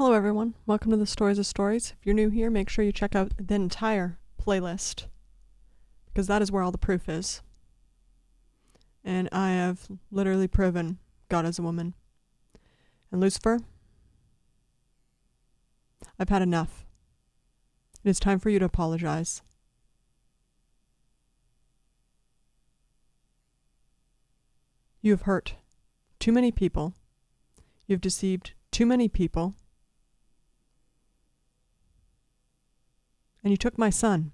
Hello everyone, welcome to the Stories of Stories. If you're new here, make sure you check out the entire playlist, because that is where all the proof is. And I have literally proven God is a woman. And Lucifer, I've had enough. It is time for you to apologize. You have hurt too many people. You've deceived too many people. And you took my son.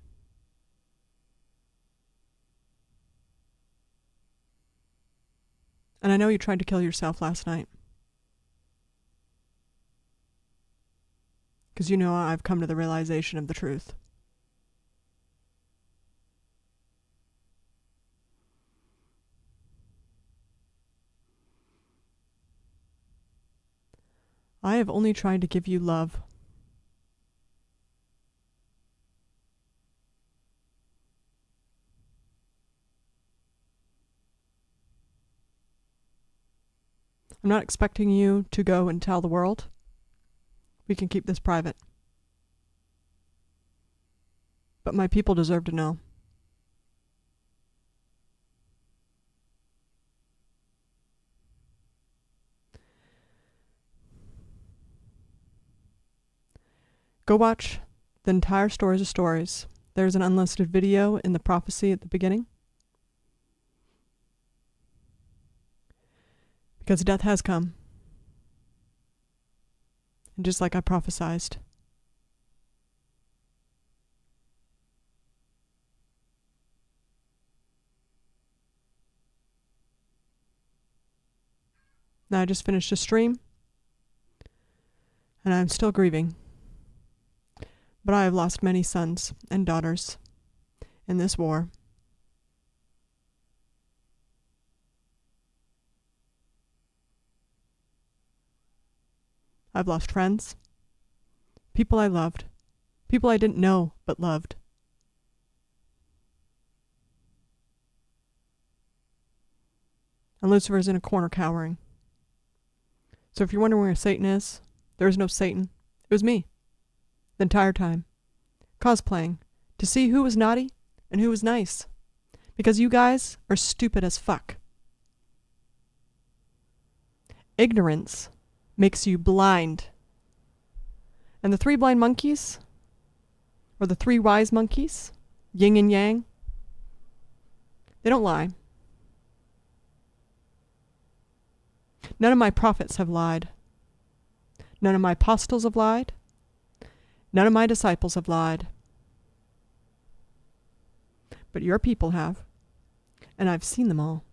And I know you tried to kill yourself last night. Because you know I've come to the realization of the truth. I have only tried to give you love. I'm not expecting you to go and tell the world. We can keep this private. But my people deserve to know. Go watch the entire Stories of Stories. There's an unlisted video in the prophecy at the beginning. Because death has come. And just like I prophesied. Now I just finished a stream. And I'm still grieving. But I have lost many sons and daughters in this war. I've lost friends, people I loved, people I didn't know but loved. And Lucifer's in a corner cowering. So if you're wondering where Satan is, there is no Satan. It was me. The entire time. Cosplaying. To see who was naughty and who was nice. Because you guys are stupid as fuck. Ignorance makes you blind. And the three blind monkeys, or the three wise monkeys, yin and yang, they don't lie. None of my prophets have lied. None of my apostles have lied. None of my disciples have lied. But your people have, and I've seen them all.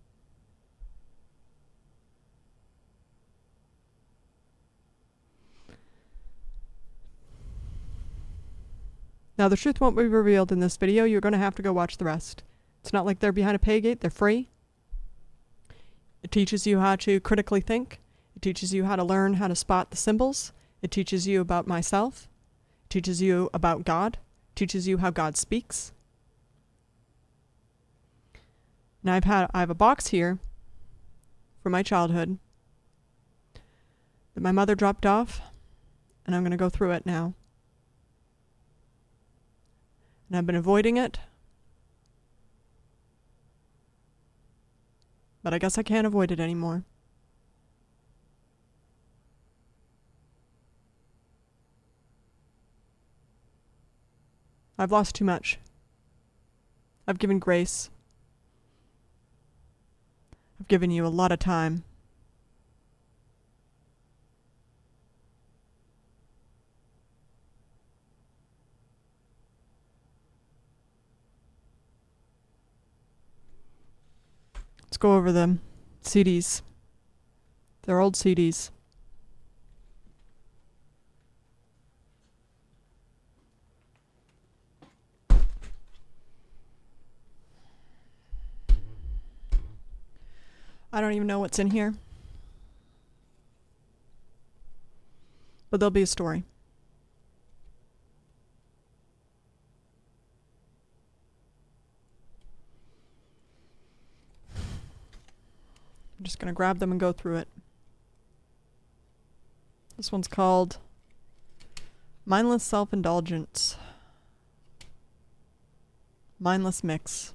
Now, the truth won't be revealed in this video. You're going to have to go watch the rest. It's not like they're behind a pay gate. They're free. It teaches you how to critically think. It teaches you how to learn how to spot the symbols. It teaches you about myself. It teaches you about God. It teaches you how God speaks. Now, I have a box here from my childhood that my mother dropped off, and I'm going to go through it now. And I've been avoiding it. But I guess I can't avoid it anymore. I've lost too much. I've given grace. I've given you a lot of time. Let's go over the CDs. They're old CDs. I don't even know what's in here. But there'll be a story. I'm just going to grab them and go through it. This one's called Mindless self-indulgence. Mindless mix.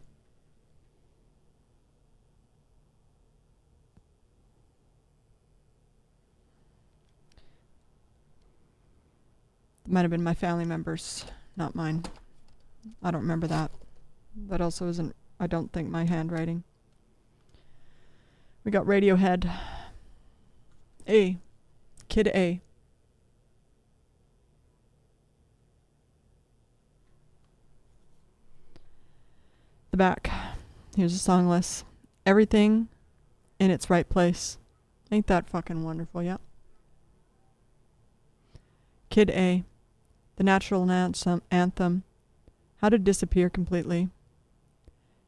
Might have been my family members, not mine. I don't remember that. That also isn't, I don't think, my handwriting. We got Radiohead. A. Kid A. The back. Here's a song list. Everything in its right place. Ain't that fucking wonderful, yeah? Kid A. The natural anthem. How to disappear completely.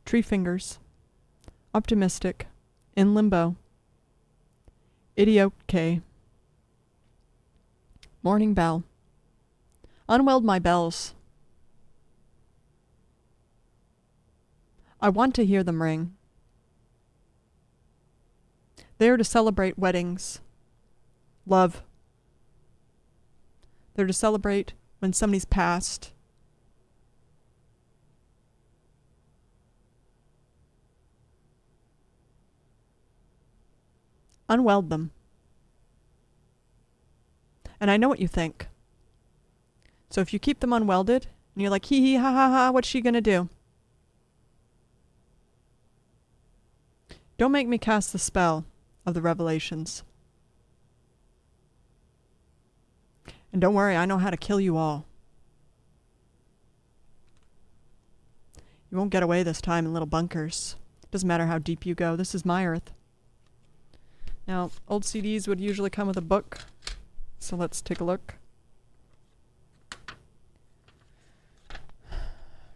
Tree fingers. Optimistic. In limbo. Idiot K. Morning bell. Unweld my bells. I want to hear them ring. They are to celebrate weddings. Love. They're to celebrate when somebody's passed. Unweld them. And I know what you think. So if you keep them unwelded, and you're like, hee hee ha ha ha, what's she gonna do? Don't make me cast the spell of the revelations. And don't worry, I know how to kill you all. You won't get away this time in little bunkers. Doesn't matter how deep you go. This is my earth. Now, old CDs would usually come with a book. So let's take a look.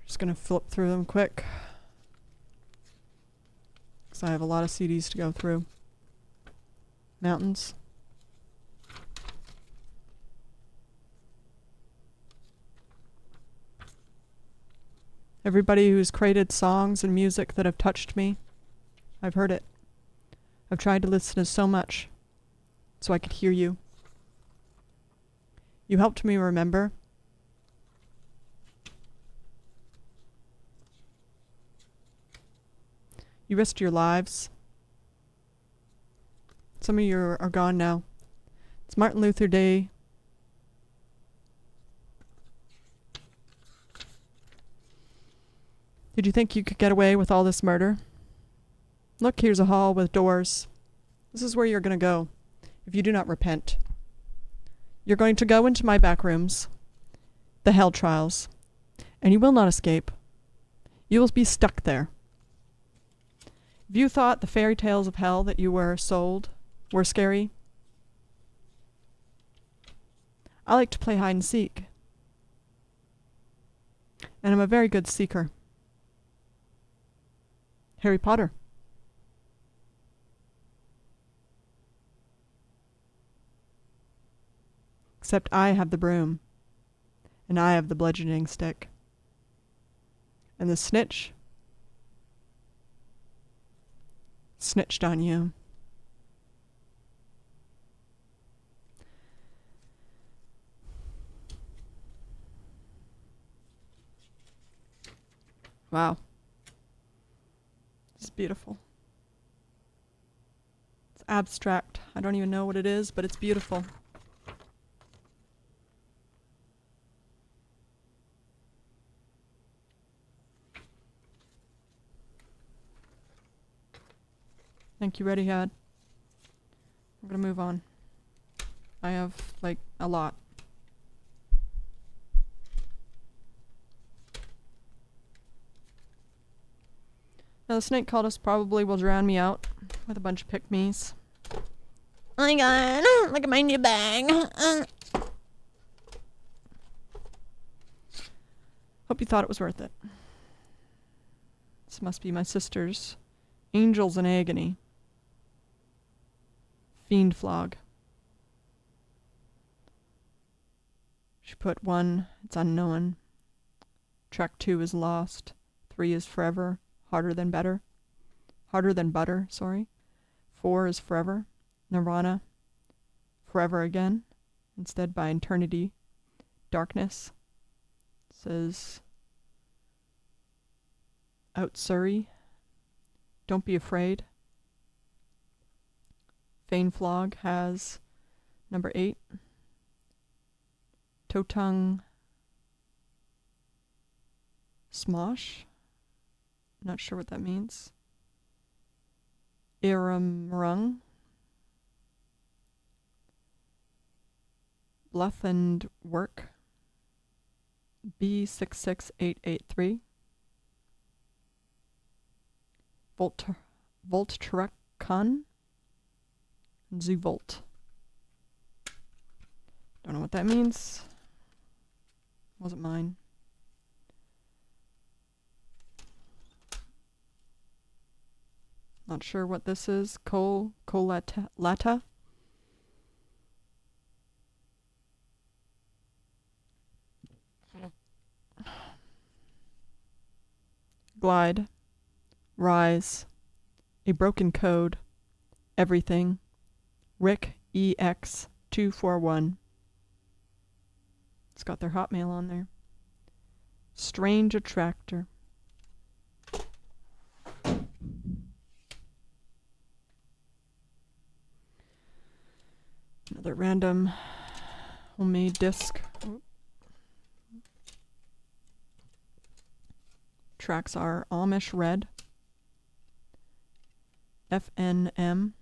Just gonna flip through them quick. Because I have a lot of CDs to go through. Mountains. Everybody who's created songs and music that have touched me, I've heard it. I've tried to listen to so much so I could hear you. You helped me remember. You risked your lives. Some of you are gone now. It's Martin Luther Day. Did you think you could get away with all this murder? Look, here's a hall with doors. This is where you're going to go if you do not repent. You're going to go into my back rooms, the hell trials, and you will not escape. You will be stuck there. If you thought the fairy tales of hell that you were sold were scary, I like to play hide and seek. And I'm a very good seeker. Harry Potter. Except I have the broom, and I have the bludgeoning stick. And the snitch snitched on you. Wow. It's beautiful. It's abstract. I don't even know what it is, but it's beautiful. Thank you, Radiohead. I'm gonna move on. I have, like, a lot. Now, the snake cultist probably will drown me out with a bunch of pick-me's. Oh my god, look at my new bag. Hope you thought it was worth it. This must be my sister's Angels in Agony. Fiend Flog. She put 1, it's unknown. Track 2 is lost. 3 is forever. Harder than better. Harder than butter, sorry. 4 is forever. Nirvana. Forever again. Instead by eternity. Darkness. It says Out Surrey. Don't Be Afraid. Fane Flog has number 8. Totung Smosh. Not sure what that means. Iramrung. Bluff and Work. B66883. Voltrekon. Zuvolt. Don't know what that means. Wasn't mine. Not sure what this is. Colata. Glide. Rise. A Broken Code. Everything. Rick EX241. It's got their Hotmail on there. Strange Attractor. Another random homemade disc. Tracks are Amish Red. FNM.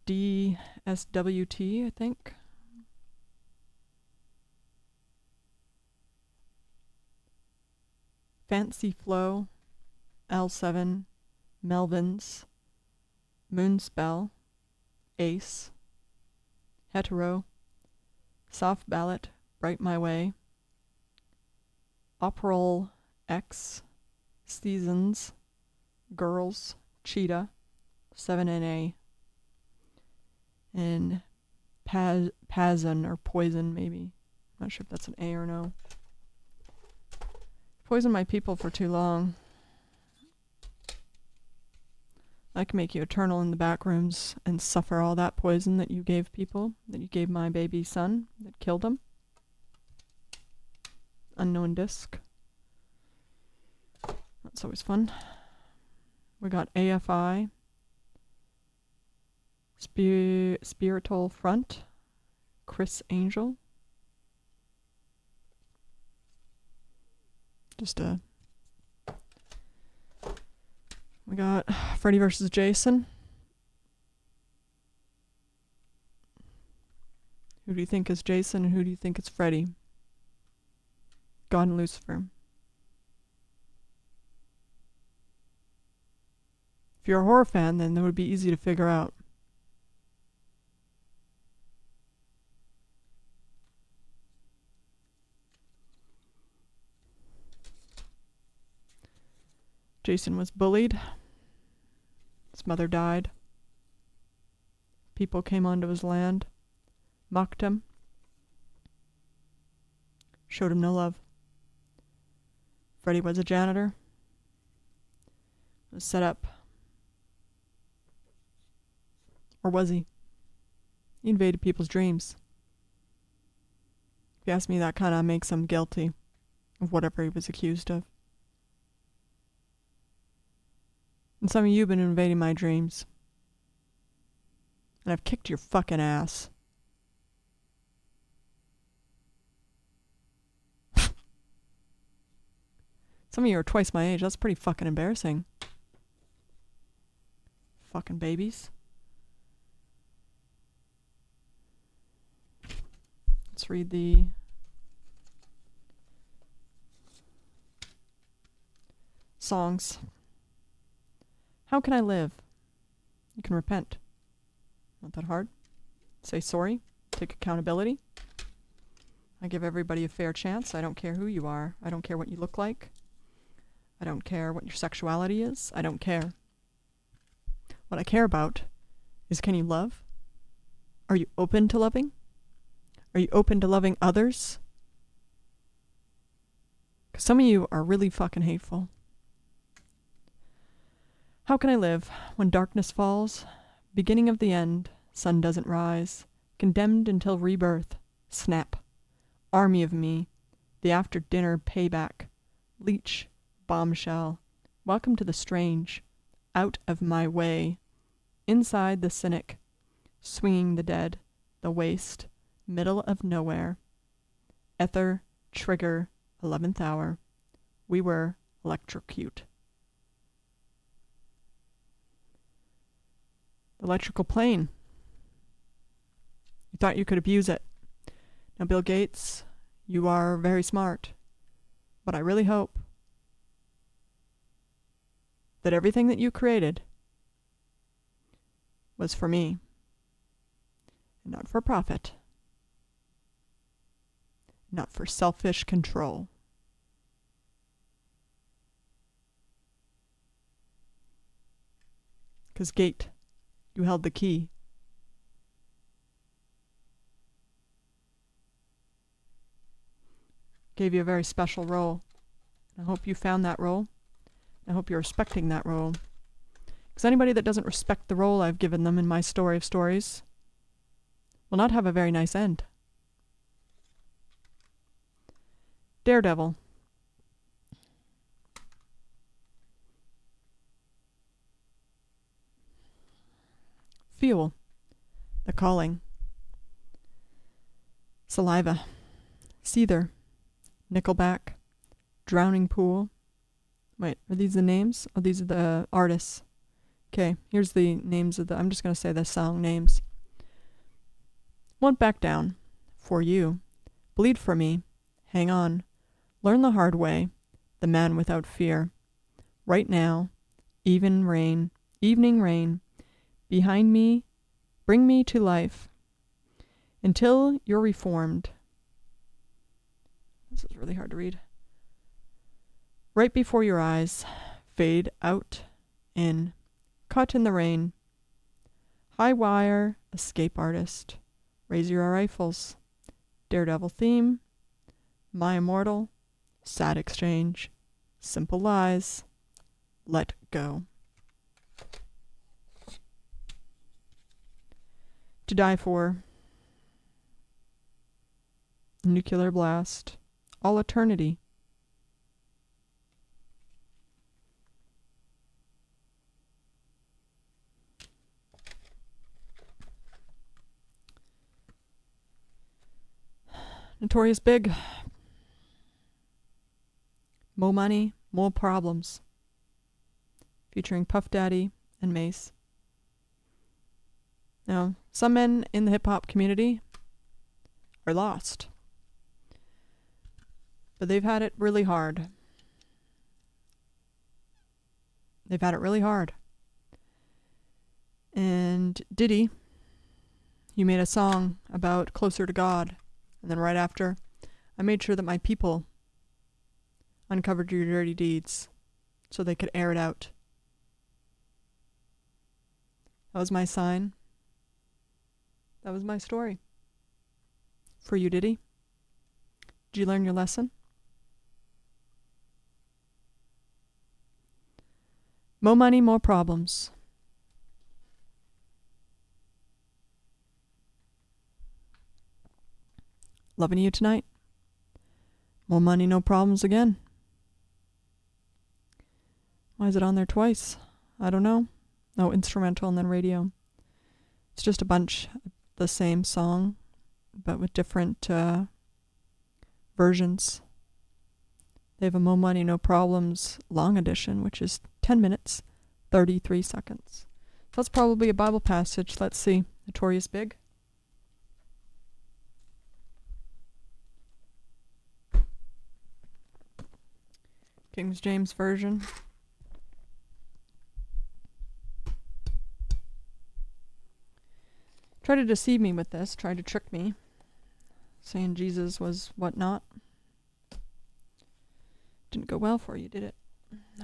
DSWT, I think. Fancy Flow. L7. Melvins. Moonspell. Ace. Hetero. Soft Ballot. Bright My Way. Operol X. Seasons. Girls. Cheetah. 7NA. And Pazin or Poison, maybe. Not sure if that's an A or no. Poison my people for too long. I can make you eternal in the back rooms and suffer all that poison that you gave people, that you gave my baby son, that killed him. Unknown disc. That's always fun. We got AFI. Spiritual Front. Chris Angel. We got Freddy vs. Jason. Who do you think is Jason and who do you think is Freddy? God and Lucifer. If you're a horror fan, then that would be easy to figure out. Jason was bullied. His mother died. People came onto his land, mocked him, showed him no love. Freddy was a janitor. Was set up. Or was he? He invaded people's dreams. If you ask me, that kind of makes him guilty of whatever he was accused of. And some of you have been invading my dreams. And I've kicked your fucking ass. Some of you are twice my age. That's pretty fucking embarrassing. Fucking babies. Let's read the songs. How can I live? You can repent. Not that hard. Say sorry. Take accountability. I give everybody a fair chance. I don't care who you are. I don't care what you look like. I don't care what your sexuality is. I don't care. What I care about is, can you love? Are you open to loving? Are you open to loving others? Because some of you are really fucking hateful. How can I live when darkness falls? Beginning of the end, sun doesn't rise. Condemned until rebirth. Snap. Army of me. The after-dinner payback. Leech. Bombshell. Welcome to the strange. Out of my way. Inside the cynic. Swinging the dead. The waste. Middle of nowhere. Ether. Trigger. 11th hour. We were electrocute. Electrical plane. You thought you could abuse it. Now, Bill Gates, you are very smart, but I really hope that everything that you created was for me and not for profit, not for selfish control. Because Gate, you held the key. Gave you a very special role. I hope you found that role. I hope you're respecting that role. Because anybody that doesn't respect the role I've given them in my story of stories will not have a very nice end. Daredevil. Fuel. The calling. Saliva. Seether. Nickelback. Drowning Pool. Wait, are these the names? Oh, these are the artists. Okay, here's the names of the... I'm just going to say the song names. Won't back down. For you. Bleed for me. Hang on. Learn the hard way. The man without fear. Right now. Evening rain. Behind me. Bring me to life. Until you're reformed. This is really hard to read. Right before your eyes. Fade out. In. Caught in the rain. High wire. Escape artist. Raise your rifles. Daredevil theme. My immortal. Sad exchange. Simple lies. Let go. To die for. Nuclear blast. All eternity. Notorious Big. Mo Money, More Problems. Featuring Puff Daddy and Mace. Now, some men in the hip-hop community are lost. But they've had it really hard. They've had it really hard. And Diddy, you made a song about Closer to God. And then right after, I made sure that my people uncovered your dirty deeds so they could air it out. That was my sign. That was my story. For you, Diddy. Did you learn your lesson? More money, more problems. Loving you tonight. More money, no problems again. Why is it on there twice? I don't know. No, instrumental and then radio. It's just a bunch of the same song, but with different versions. They have a Mo Money, No Problems long edition, which is 10 minutes, 33 seconds. So that's probably a Bible passage. Let's see. Notorious Big. King James Version. Tried to deceive me with this, tried to trick me, saying Jesus was whatnot. Didn't go well for you, did it?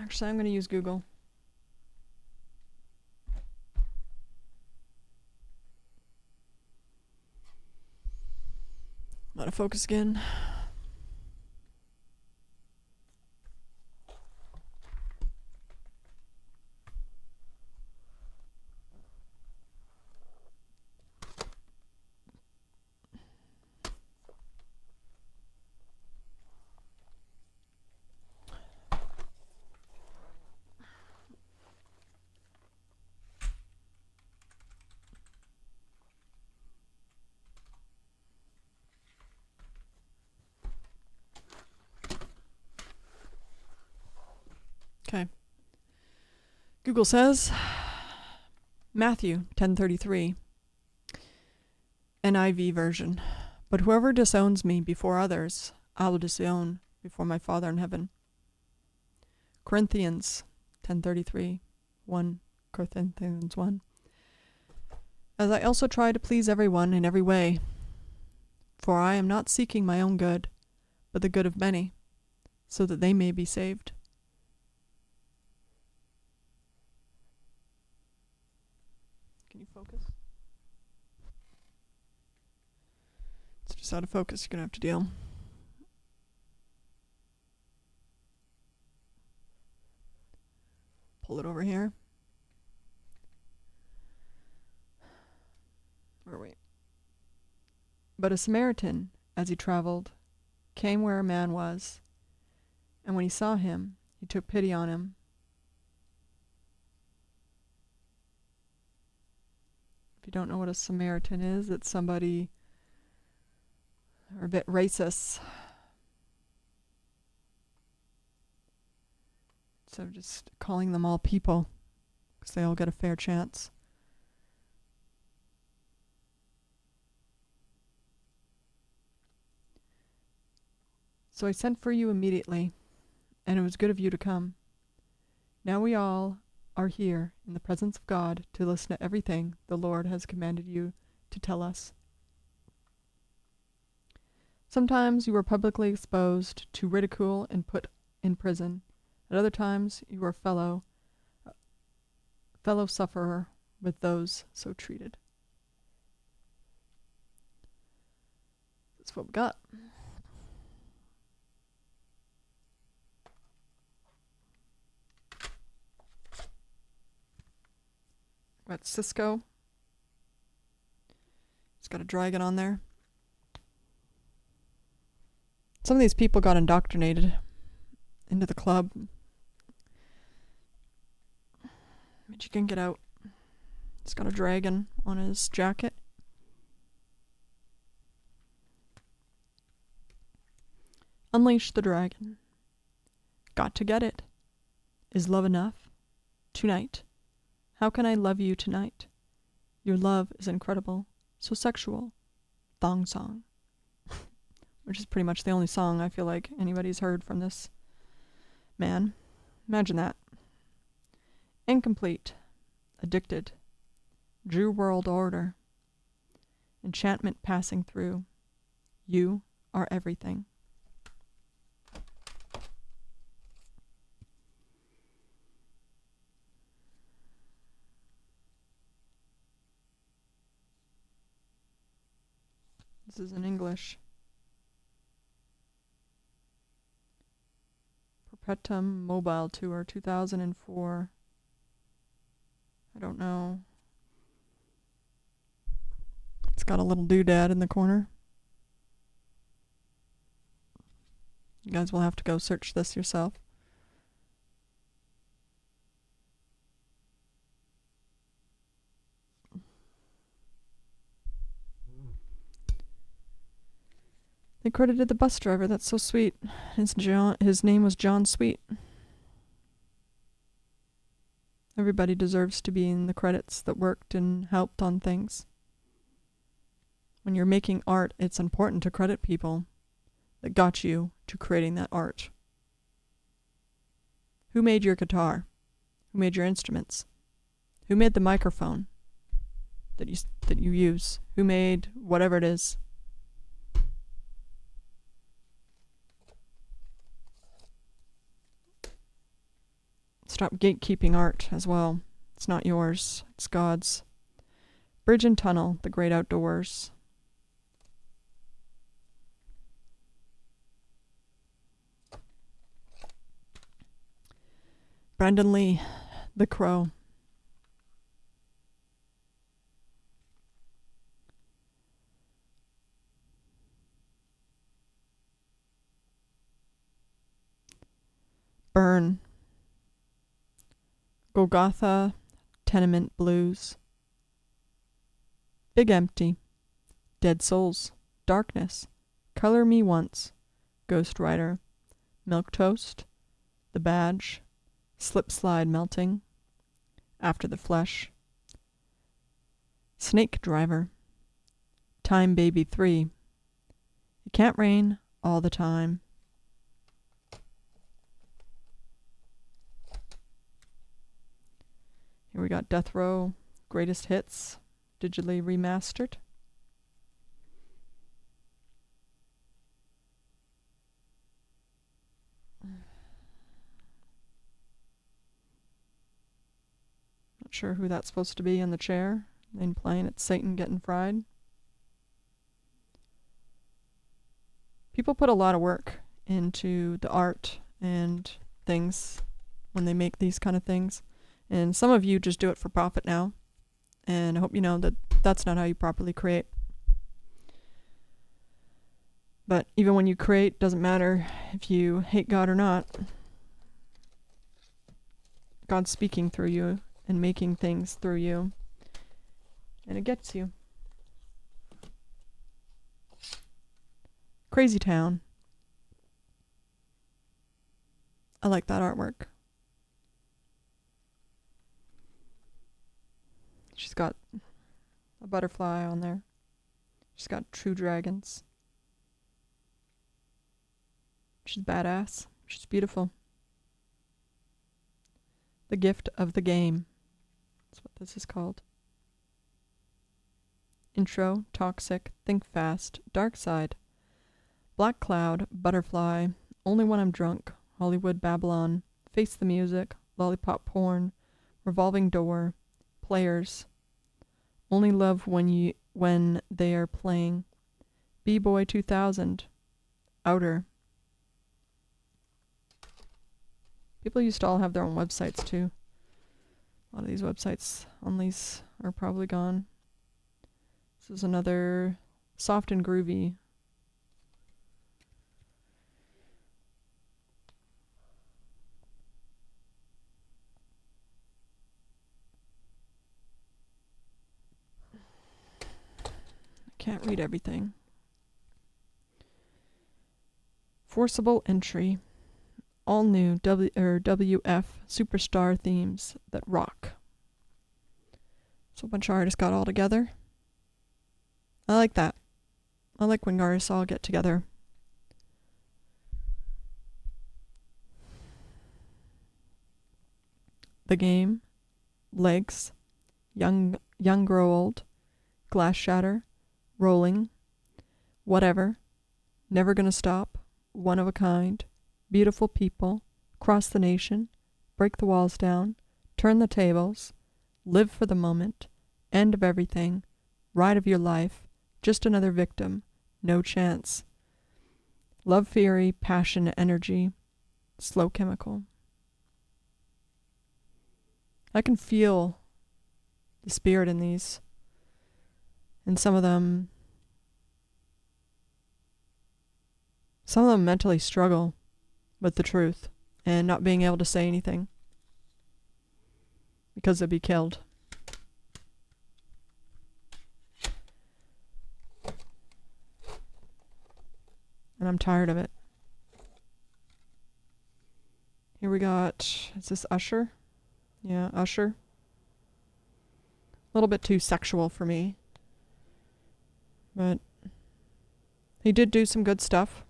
Actually, I'm going to use Google. Out of focus again. Google says, Matthew 10:33, NIV version. But whoever disowns me before others, I will disown before my Father in heaven. Corinthians 10:33, 1 Corinthians 1. As I also try to please everyone in every way, for I am not seeking my own good, but the good of many, so that they may be saved. Can you focus? It's just out of focus. You're going to have to deal. Pull it over here. Or wait. But a Samaritan, as he traveled, came where a man was, and when he saw him, he took pity on him. If you don't know what a Samaritan is, it's somebody or a bit racist. So just calling them all people, because they all get a fair chance. So I sent for you immediately, and it was good of you to come. Now we all are here in the presence of God to listen to everything the Lord has commanded you to tell us. Sometimes you were publicly exposed to ridicule and put in prison. At other times you were fellow sufferer with those so treated. That's what we got. Got Cisco. It's got a dragon on there. Some of these people got indoctrinated into the club. But you can get out. He's got a dragon on his jacket. Unleash the dragon. Got to get it. Is love enough? Tonight. How can I love you tonight? Your love is incredible. So sexual. Thong song. Which is pretty much the only song I feel like anybody's heard from this man. Imagine that. Incomplete. Addicted. Drew world order. Enchantment passing through. You are everything. This is in English. Perpetuum Mobile Tour 2004. I don't know. It's got a little doodad in the corner. You guys will have to go search this yourself. They credited the bus driver. That's so sweet. His name was John Sweet. Everybody deserves to be in the credits that worked and helped on things. When you're making art, it's important to credit people that got you to creating that art. Who made your guitar? Who made your instruments? Who made the microphone that you use? Who made whatever it is? Stop gatekeeping art as well. It's not yours. It's God's. Bridge and Tunnel, The Great Outdoors. Brandon Lee, The Crow. Burn. Golgotha, Tenement Blues. Big Empty, Dead Souls, Darkness, Color Me Once, Ghost Rider, Milk Toast, The Badge, Slip Slide Melting, After the Flesh, Snake Driver, Time Baby 3, It Can't Rain All the Time. Here we got Death Row, Greatest Hits, digitally remastered. Not sure who that's supposed to be in the chair. And playing it's Satan Getting Fried. People put a lot of work into the art and things when they make these kind of things. And some of you just do it for profit now. And I hope you know that that's not how you properly create. But even when you create, doesn't matter if you hate God or not. God's speaking through you and making things through you. And it gets you. Crazy Town. I like that artwork. She's got a butterfly on there. She's got true dragons. She's badass. She's beautiful. The Gift of the Game. That's what this is called. Intro, Toxic, Think Fast, Dark Side, Black Cloud, Butterfly, Only When I'm Drunk, Hollywood Babylon, Face the Music, Lollipop Porn, Revolving Door, Players, Only Love When They Are Playing, B-Boy 2000, Outer. People used to all have their own websites too. A lot of these websites on these are probably gone. This is another Soft and Groovy. I can't read everything. Forcible Entry. All new WF Superstar themes that rock. So a bunch of artists got all together. I like that. I like when artists all get together. The Game, Legs, Young Grow Old, Glass Shatter, Rolling, Whatever, Never Gonna Stop, One of a Kind, Beautiful People, Cross the Nation, Break the Walls Down, Turn the Tables, Live for the Moment, End of Everything, Ride of Your Life, Just Another Victim, No Chance, Love Fury, Passion, Energy, Slow Chemical. I can feel the spirit in these. And some of them mentally struggle with the truth and not being able to say anything because they'll be killed. And I'm tired of it. Here we got, is this Usher? Yeah, Usher. A little bit too sexual for me. But he did do some good stuff.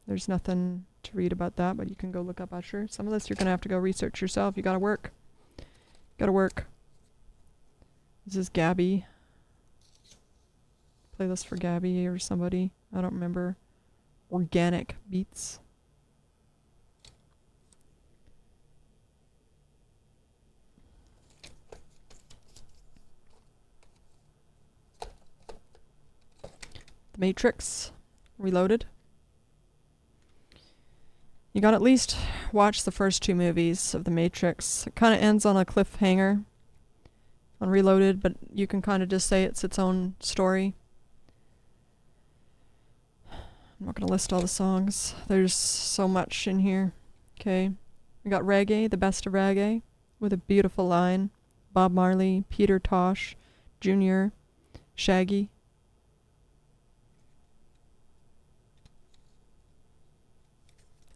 There's nothing to read about that, but you can go look up Usher. Some of this you're going to have to go research yourself. You got to work. Got to work. This is Gabby. Playlist for Gabby or somebody. I don't remember. Organic Beats. The Matrix Reloaded. You gotta at least watch the first two movies of The Matrix. It kind of ends on a cliffhanger on Reloaded, but you can kind of just say it's its own story. I'm not gonna list all the songs. There's so much in here. Okay. We got Reggae, The Best of Reggae, with a beautiful line. Bob Marley, Peter Tosh, Jr., Shaggy.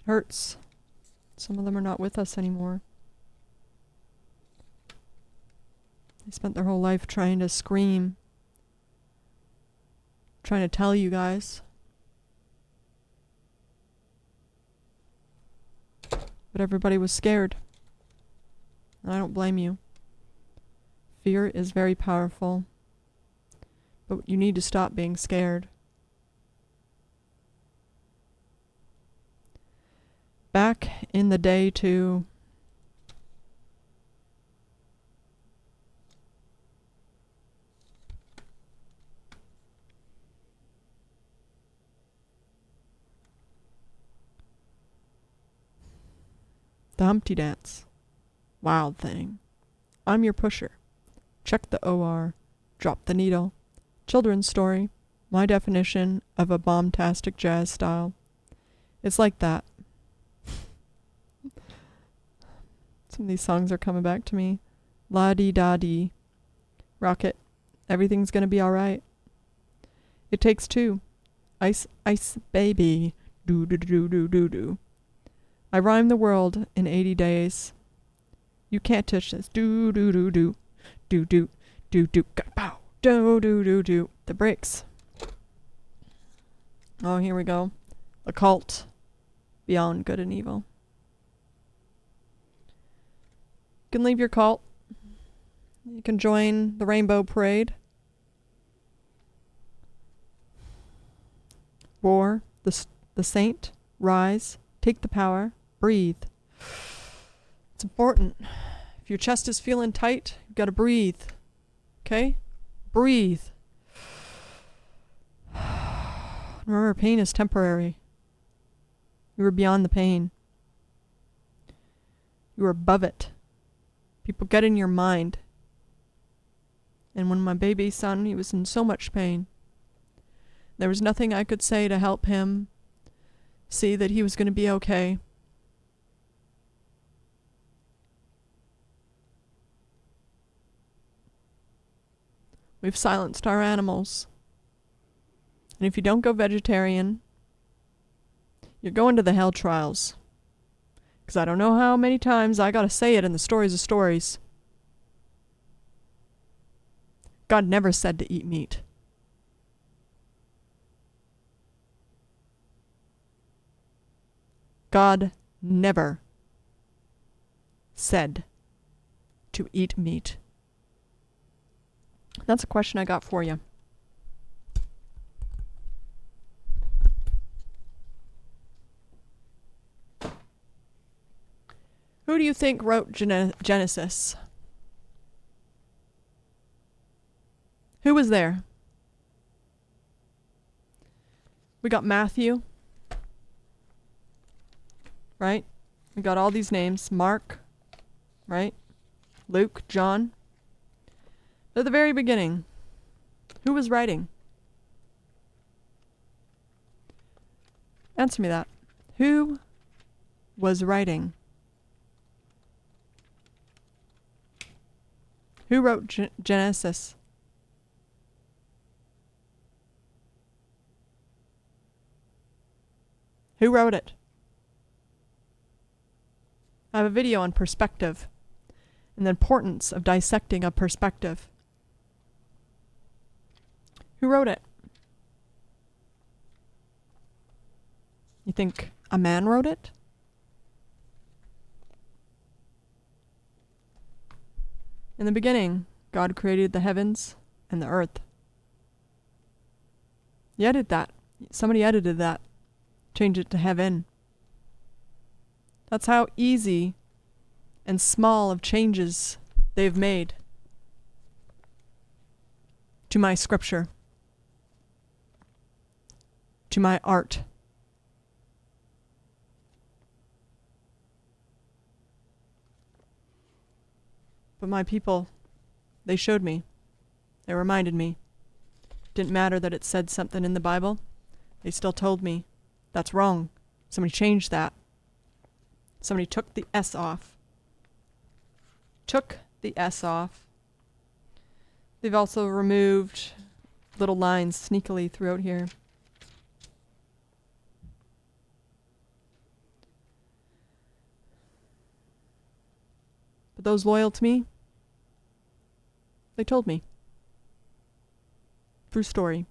Hurts. Some of them are not with us anymore. They spent their whole life trying to scream, trying to tell you guys. But everybody was scared. And I don't blame you. Fear is very powerful. But you need to stop being scared. Back in the day too, the Humpty Dance. Wild thing. I'm your pusher. Check the OR. Drop the needle. Children's story. My definition of a bombastic jazz style. It's like that. Some of these songs are coming back to me. La-dee-da-dee. Rocket. Everything's gonna be alright. It takes two. Ice, ice, baby. Do-do-do-do-do-do. I rhyme the world in 80 days. You can't touch this. Do-do-do-do. Do-do-do-do. Pow. Do-do-do-do. The brakes. Oh, here we go. The cult. Beyond good and evil. You can leave your cult. You can join the Rainbow Parade. War, the saint, rise, take the power, breathe. It's important. If your chest is feeling tight, you've got to breathe. Okay? Breathe. Remember, pain is temporary. You are beyond the pain. You are above it. People get in your mind. And when my baby son, he was in so much pain. There was nothing I could say to help him see that he was going to be okay. We've silenced our animals. And if you don't go vegetarian, you're going to the hell trials. Because I don't know how many times I gotta say it in the stories of stories. God never said to eat meat. God never said to eat meat. That's a question I got for you. Who do you think wrote Genesis? Who was there? We got Matthew, right? We got all these names. Mark, right? Luke, John. At the very beginning, who was writing? Answer me that. Who was writing? Who wrote Genesis? Who wrote it? I have a video on perspective and the importance of dissecting a perspective. Who wrote it? You think a man wrote it? In the beginning, God created the heavens and the earth. You edit that. Somebody edited that. Change it to heaven. That's how easy and small of changes they've made to my scripture, to my art. But my people, they showed me. They reminded me. Didn't matter that it said something in the Bible. They still told me, that's wrong. Somebody changed that. Somebody took the S off. Took the S off. They've also removed little lines sneakily throughout here. But those loyal to me, They told me. True story.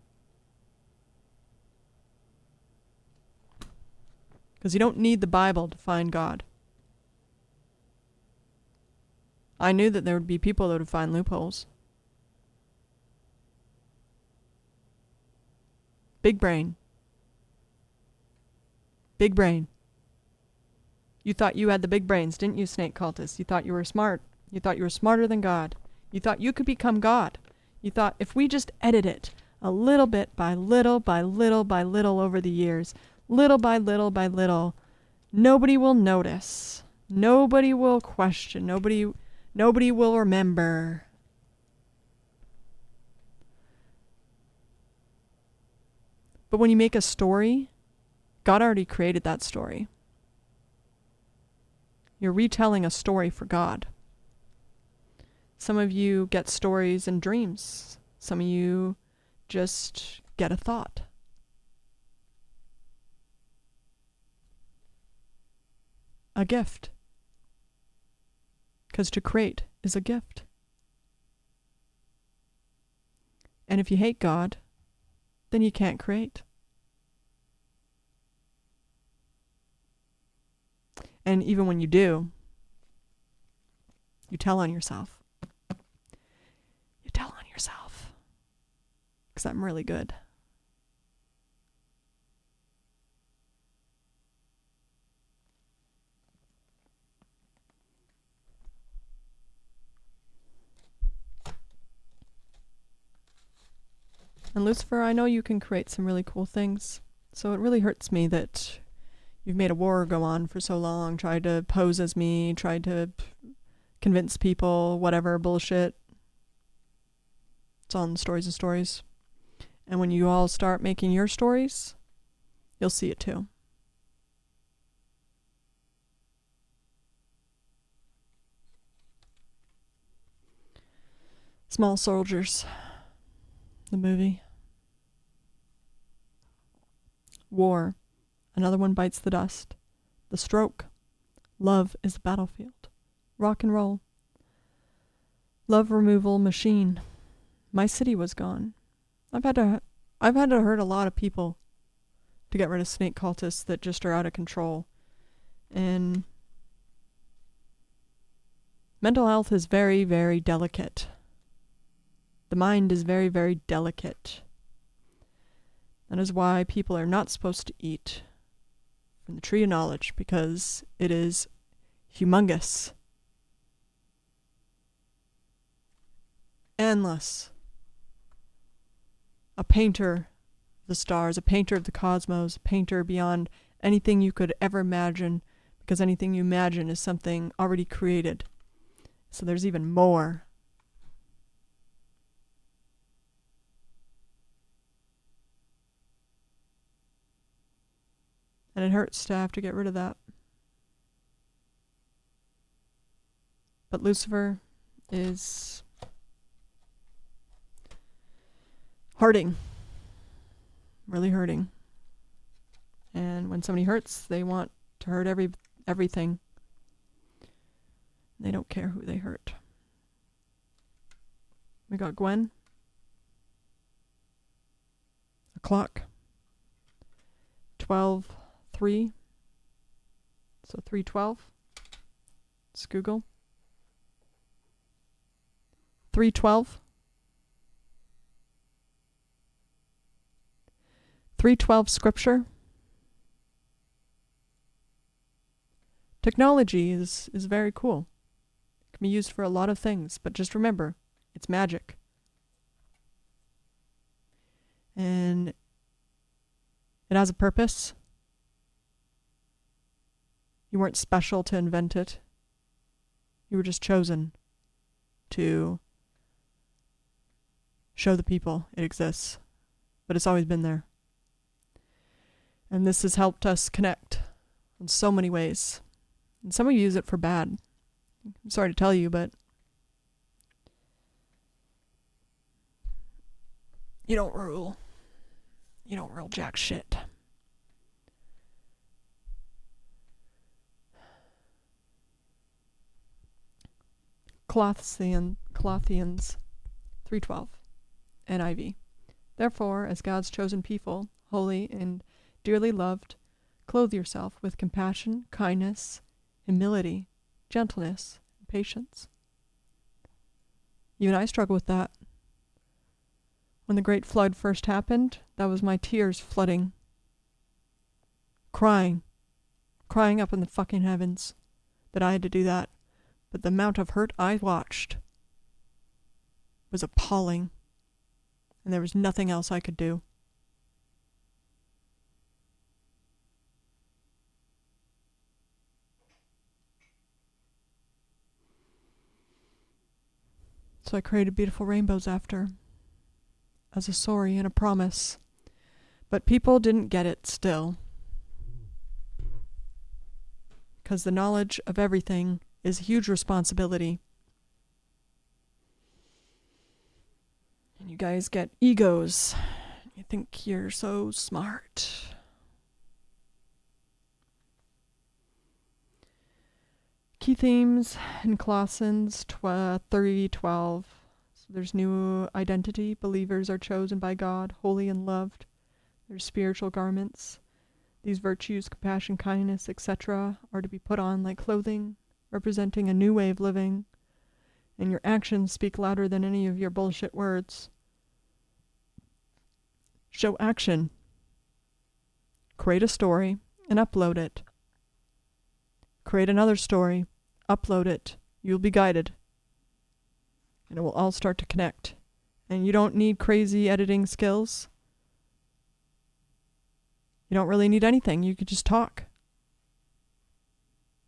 Because you don't need the Bible to find God. I knew that there would be people that would find loopholes. Big brain. Big brain. You thought you had the big brains, didn't you, snake cultists? You thought you were smart. You thought you were smarter than God. You thought you could become God. You thought if we just edit it a little bit by little by little by little over the years, little by little by little, nobody will notice. Nobody will question. Nobody will remember. But when you make a story, God already created that story. You're retelling a story for God. Some of you get stories in dreams. Some of you just get a thought. A gift. Because to create is a gift. And if you hate God, then you can't create. And even when you do, you tell on yourself. You tell on yourself. Because I'm really good. And Lucifer, I know you can create some really cool things. So it really hurts me that you've made a war go on for so long, tried to pose as me, tried to convince people, whatever bullshit. It's all in stories and stories. And when you all start making your stories, you'll see it too. Small Soldiers, the movie. War, another one bites the dust. The Stroke, love is the battlefield. Rock and roll. Love removal machine. My city was gone. I've had to hurt a lot of people to get rid of snake cultists that just are out of control. And mental health is very, very delicate. The mind is very, very delicate. That is why people are not supposed to eat from the tree of knowledge, because it is humongous. Endless. A painter of the stars, a painter of the cosmos, a painter beyond anything you could ever imagine, because anything you imagine is something already created. So there's even more. And it hurts to have to get rid of that. But Lucifer is hurting. Really hurting. And when somebody hurts, they want to hurt everything. They don't care who they hurt. We got Gwen. A clock. 12:03. So 3:12. Let's Google. 3:12. 3:12 scripture. Technology is very cool. It can be used for a lot of things, but just remember, it's magic. And it has a purpose. You weren't special to invent it. You were just chosen to show the people it exists. But it's always been there. And this has helped us connect in so many ways. And some of you use it for bad. I'm sorry to tell you, but you don't rule. You don't rule jack shit. Clothians. 3:12, NIV. Therefore, as God's chosen people, holy and dearly loved, clothe yourself with compassion, kindness, humility, gentleness, and patience. Even I struggle with that. When the great flood first happened, that was my tears flooding. Crying up in the fucking heavens that I had to do that. But the amount of hurt I watched was appalling. And there was nothing else I could do. So I created beautiful rainbows after, as a sorry and a promise. But people didn't get it still. Because the knowledge of everything is a huge responsibility. And you guys get egos. You think you're so smart. Key themes in Colossians 3:12. So there's new identity. Believers are chosen by God, holy and loved. There's spiritual garments. These virtues, compassion, kindness, etc., are to be put on like clothing, representing a new way of living. And your actions speak louder than any of your bullshit words. Show action. Create a story and upload it. Create another story, upload it. You'll be guided. And it will all start to connect. And you don't need crazy editing skills. You don't really need anything. You could just talk.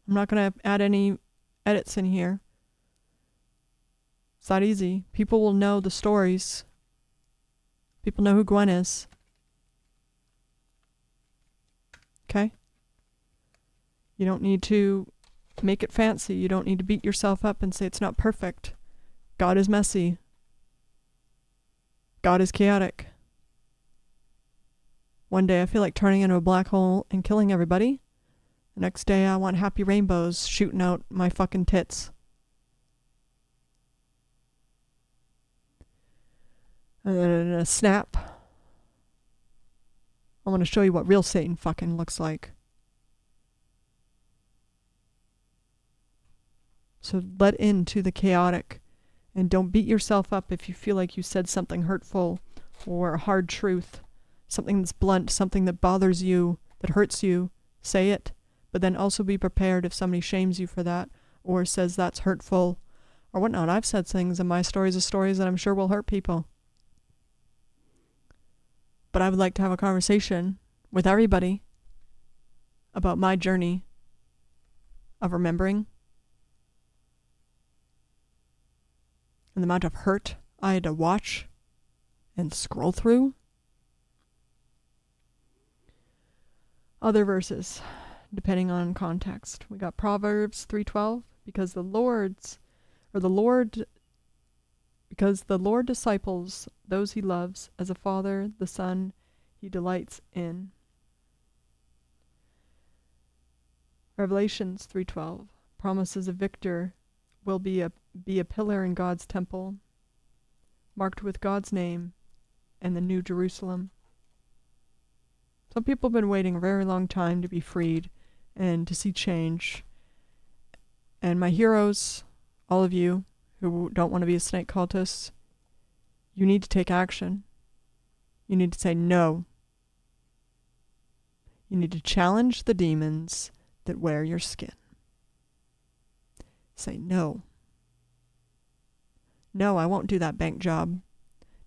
I'm not going to add any edits in here. It's that easy. People will know the stories. People know who Gwen is. Okay? You don't need to make it fancy. You don't need to beat yourself up and say it's not perfect. God is messy. God is chaotic. One day I feel like turning into a black hole and killing everybody. The next day I want happy rainbows shooting out my fucking tits. And then in a snap, I want to show you what real Satan fucking looks like. So let into the chaotic. And don't beat yourself up if you feel like you said something hurtful or a hard truth. Something that's blunt, something that bothers you, that hurts you. Say it. But then also be prepared if somebody shames you for that or says that's hurtful or whatnot. I've said things in my stories of stories that I'm sure will hurt people. But I would like to have a conversation with everybody about my journey of remembering and the amount of hurt I had to watch and scroll through. Other verses, depending on context. We got Proverbs 3:12, because the Lord disciples those he loves, as a father the son he delights in. Revelations 3:12, promises a victor will be a pillar in God's temple, marked with God's name and the New Jerusalem. Some people have been waiting a very long time to be freed and to see change. And my heroes, all of you who don't want to be a snake cultist, you need to take action. You need to say no. You need to challenge the demons that wear your skin. Say no. No, I won't do that bank job.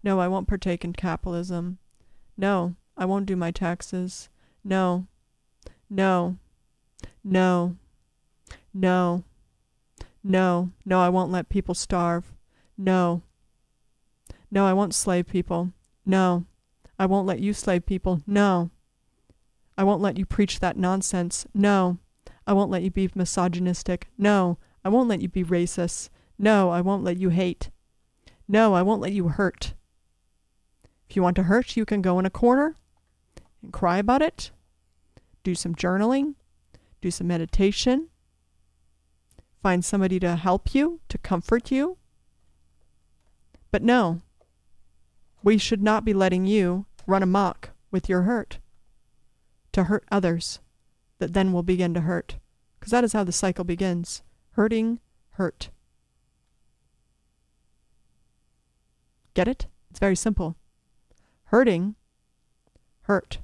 No, I won't partake in capitalism. No, I won't do my taxes. No, no, no, no, no, no, I won't let people starve. No, no, I won't slave people. No, I won't let you slave people. No, I won't let you preach that nonsense. No, I won't let you be misogynistic. No, I won't let you be racist. No, I won't let you hate. No, I won't let you hurt. If you want to hurt, you can go in a corner and cry about it. Do some journaling. Do some meditation. Find somebody to help you, to comfort you. But no, We should not be letting you run amok with your hurt to hurt others that then will begin to hurt. Because that is how the cycle begins. Hurting, hurt. Get it? It's very simple. Hurting, hurt.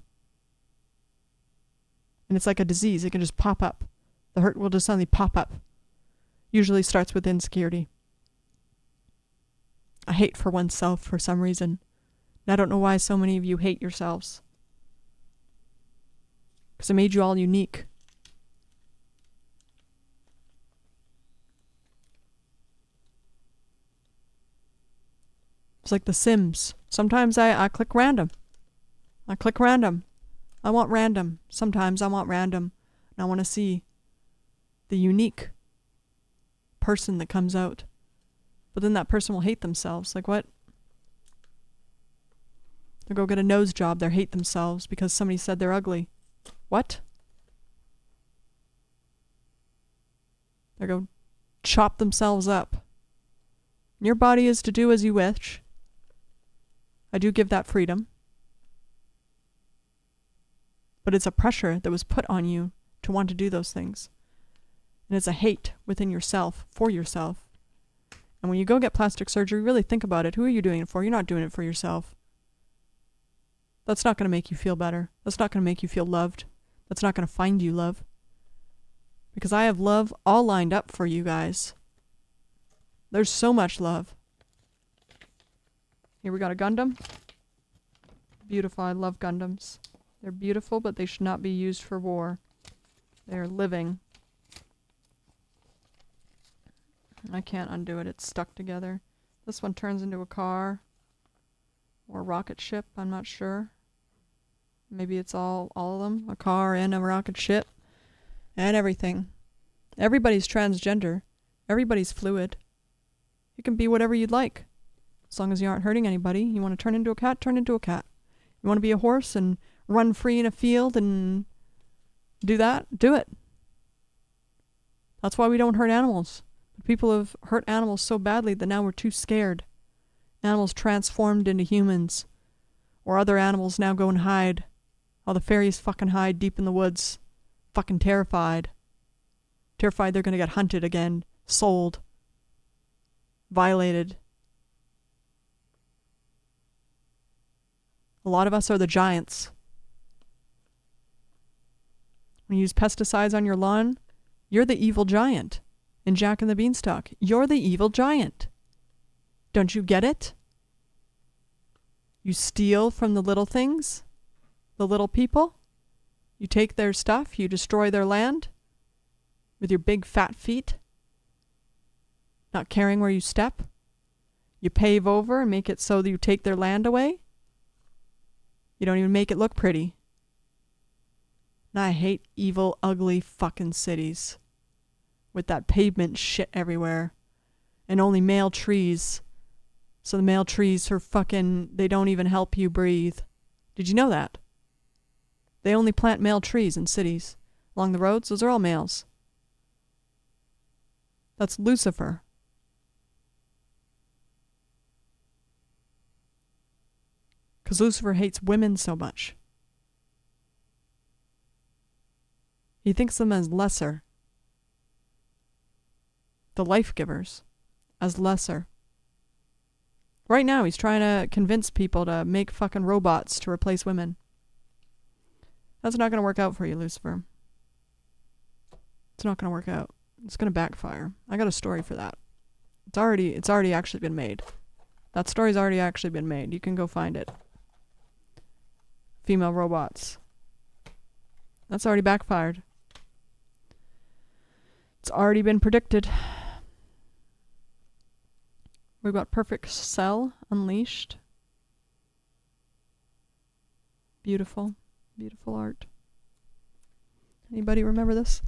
And it's like a disease. It can just pop up. The hurt will just suddenly pop up. Usually starts with insecurity. A hate for oneself for some reason. And I don't know why so many of you hate yourselves. Because it made you all unique. It's like The Sims. Sometimes I click random. I click random. I want random. Sometimes I want random. And I want to see the unique person that comes out. But then that person will hate themselves. Like what? They'll go get a nose job. They'll hate themselves because somebody said they're ugly. What? They'll go chop themselves up. Your body is to do as you wish. I do give that freedom. But it's a pressure that was put on you to want to do those things. And it's a hate within yourself, for yourself. And when you go get plastic surgery, really think about it. Who are you doing it for? You're not doing it for yourself. That's not going to make you feel better. That's not going to make you feel loved. That's not going to find you love. Because I have love all lined up for you guys. There's so much love. Here we got a Gundam. Beautiful. I love Gundams. They're beautiful, but they should not be used for war. They're living. I can't undo it. It's stuck together. This one turns into a car. Or a rocket ship. I'm not sure. Maybe it's all of them. A car and a rocket ship. And everything. Everybody's transgender. Everybody's fluid. You can be whatever you'd like. As long as you aren't hurting anybody. You want to turn into a cat? Turn into a cat. You want to be a horse and run free in a field and do that? Do it. That's why we don't hurt animals. People have hurt animals so badly that now we're too scared. Animals transformed into humans. Or other animals now go and hide. All the fairies fucking hide deep in the woods. Fucking terrified. Terrified they're gonna get hunted again. Sold. Violated. A lot of us are the giants. When you use pesticides on your lawn, you're the evil giant. In Jack and the Beanstalk, you're the evil giant. Don't you get it? You steal from the little things, the little people. You take their stuff, you destroy their land with your big fat feet, not caring where you step. You pave over and make it so that you take their land away. You don't even make it look pretty. And I hate evil, ugly fucking cities. With that pavement shit everywhere. And only male trees. So the male trees are fucking, they don't even help you breathe. Did you know that? They only plant male trees in cities. Along the roads, those are all males. That's Lucifer. Because Lucifer hates women so much. He thinks them as lesser. The life givers as lesser. Right now he's trying to convince people to make fucking robots to replace women. That's not going to work out for you, Lucifer. It's not going to work out. It's going to backfire. I got a story for that. It's already actually been made. That story's already actually been made. You can go find it. Female robots. That's already backfired. It's already been predicted. We've got Perfect Cell Unleashed. Beautiful. Beautiful art. Anybody remember this?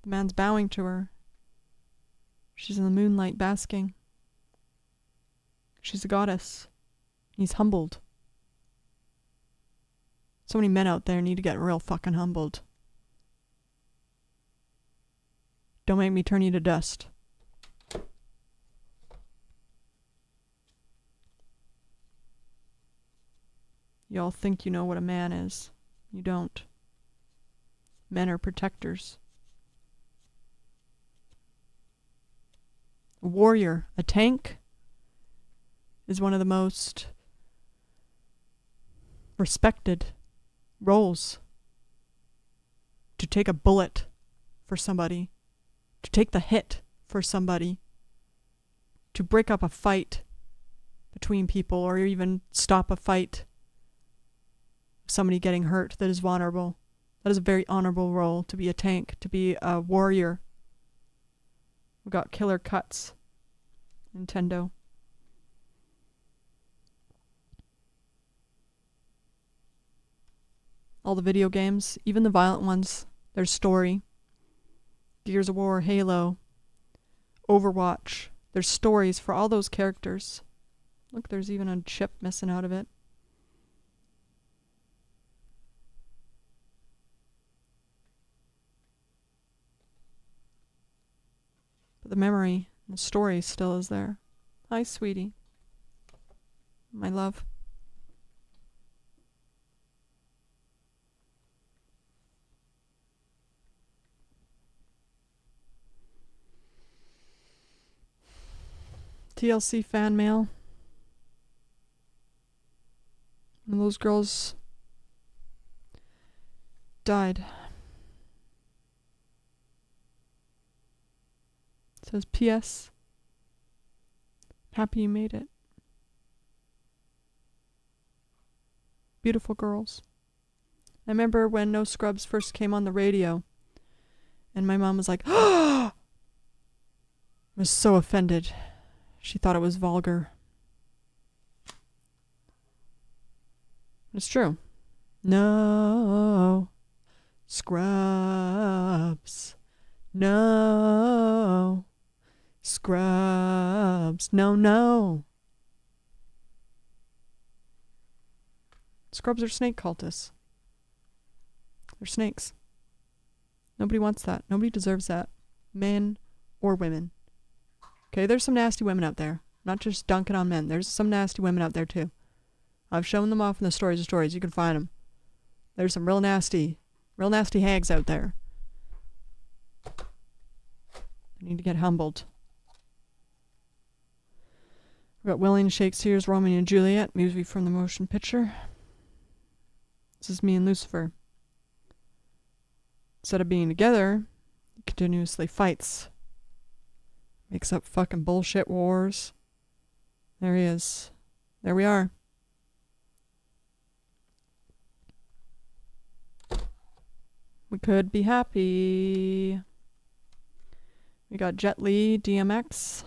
The man's bowing to her. She's in the moonlight basking. She's a goddess. He's humbled. So many men out there need to get real fucking humbled. Don't make me turn you to dust. Y'all think you know what a man is. You don't. Men are protectors. A warrior, a tank, is one of the most respected roles. To take a bullet for somebody. To take the hit for somebody. To break up a fight between people, or even stop a fight. Somebody getting hurt that is vulnerable. That is a very honorable role, to be a tank, to be a warrior. We got killer cuts. Nintendo. All the video games, even the violent ones, there's story. Gears of War, Halo, Overwatch. There's stories for all those characters. Look, there's even a chip missing out of it. But the memory, the story still is there. Hi, sweetie. My love. TLC fan mail. And those girls died. It says, P.S. Happy you made it. Beautiful girls. I remember when No Scrubs first came on the radio, and my mom was like, I was so offended. She thought it was vulgar. It's true. No. Scrubs. No. Scrubs. No, no. Scrubs are snake cultists. They're snakes. Nobody wants that. Nobody deserves that. Men or women. Okay, there's some nasty women out there. Not just dunking on men. There's some nasty women out there too. I've shown them off in the stories of stories. You can find them. There's some real nasty hags out there. They need to get humbled. We've got William Shakespeare's Romeo and Juliet, movie from the motion picture. This is me and Lucifer. Instead of being together, he continuously fights. Makes up fucking bullshit wars. There he is. There we are. We could be happy. We got Jet Li, DMX,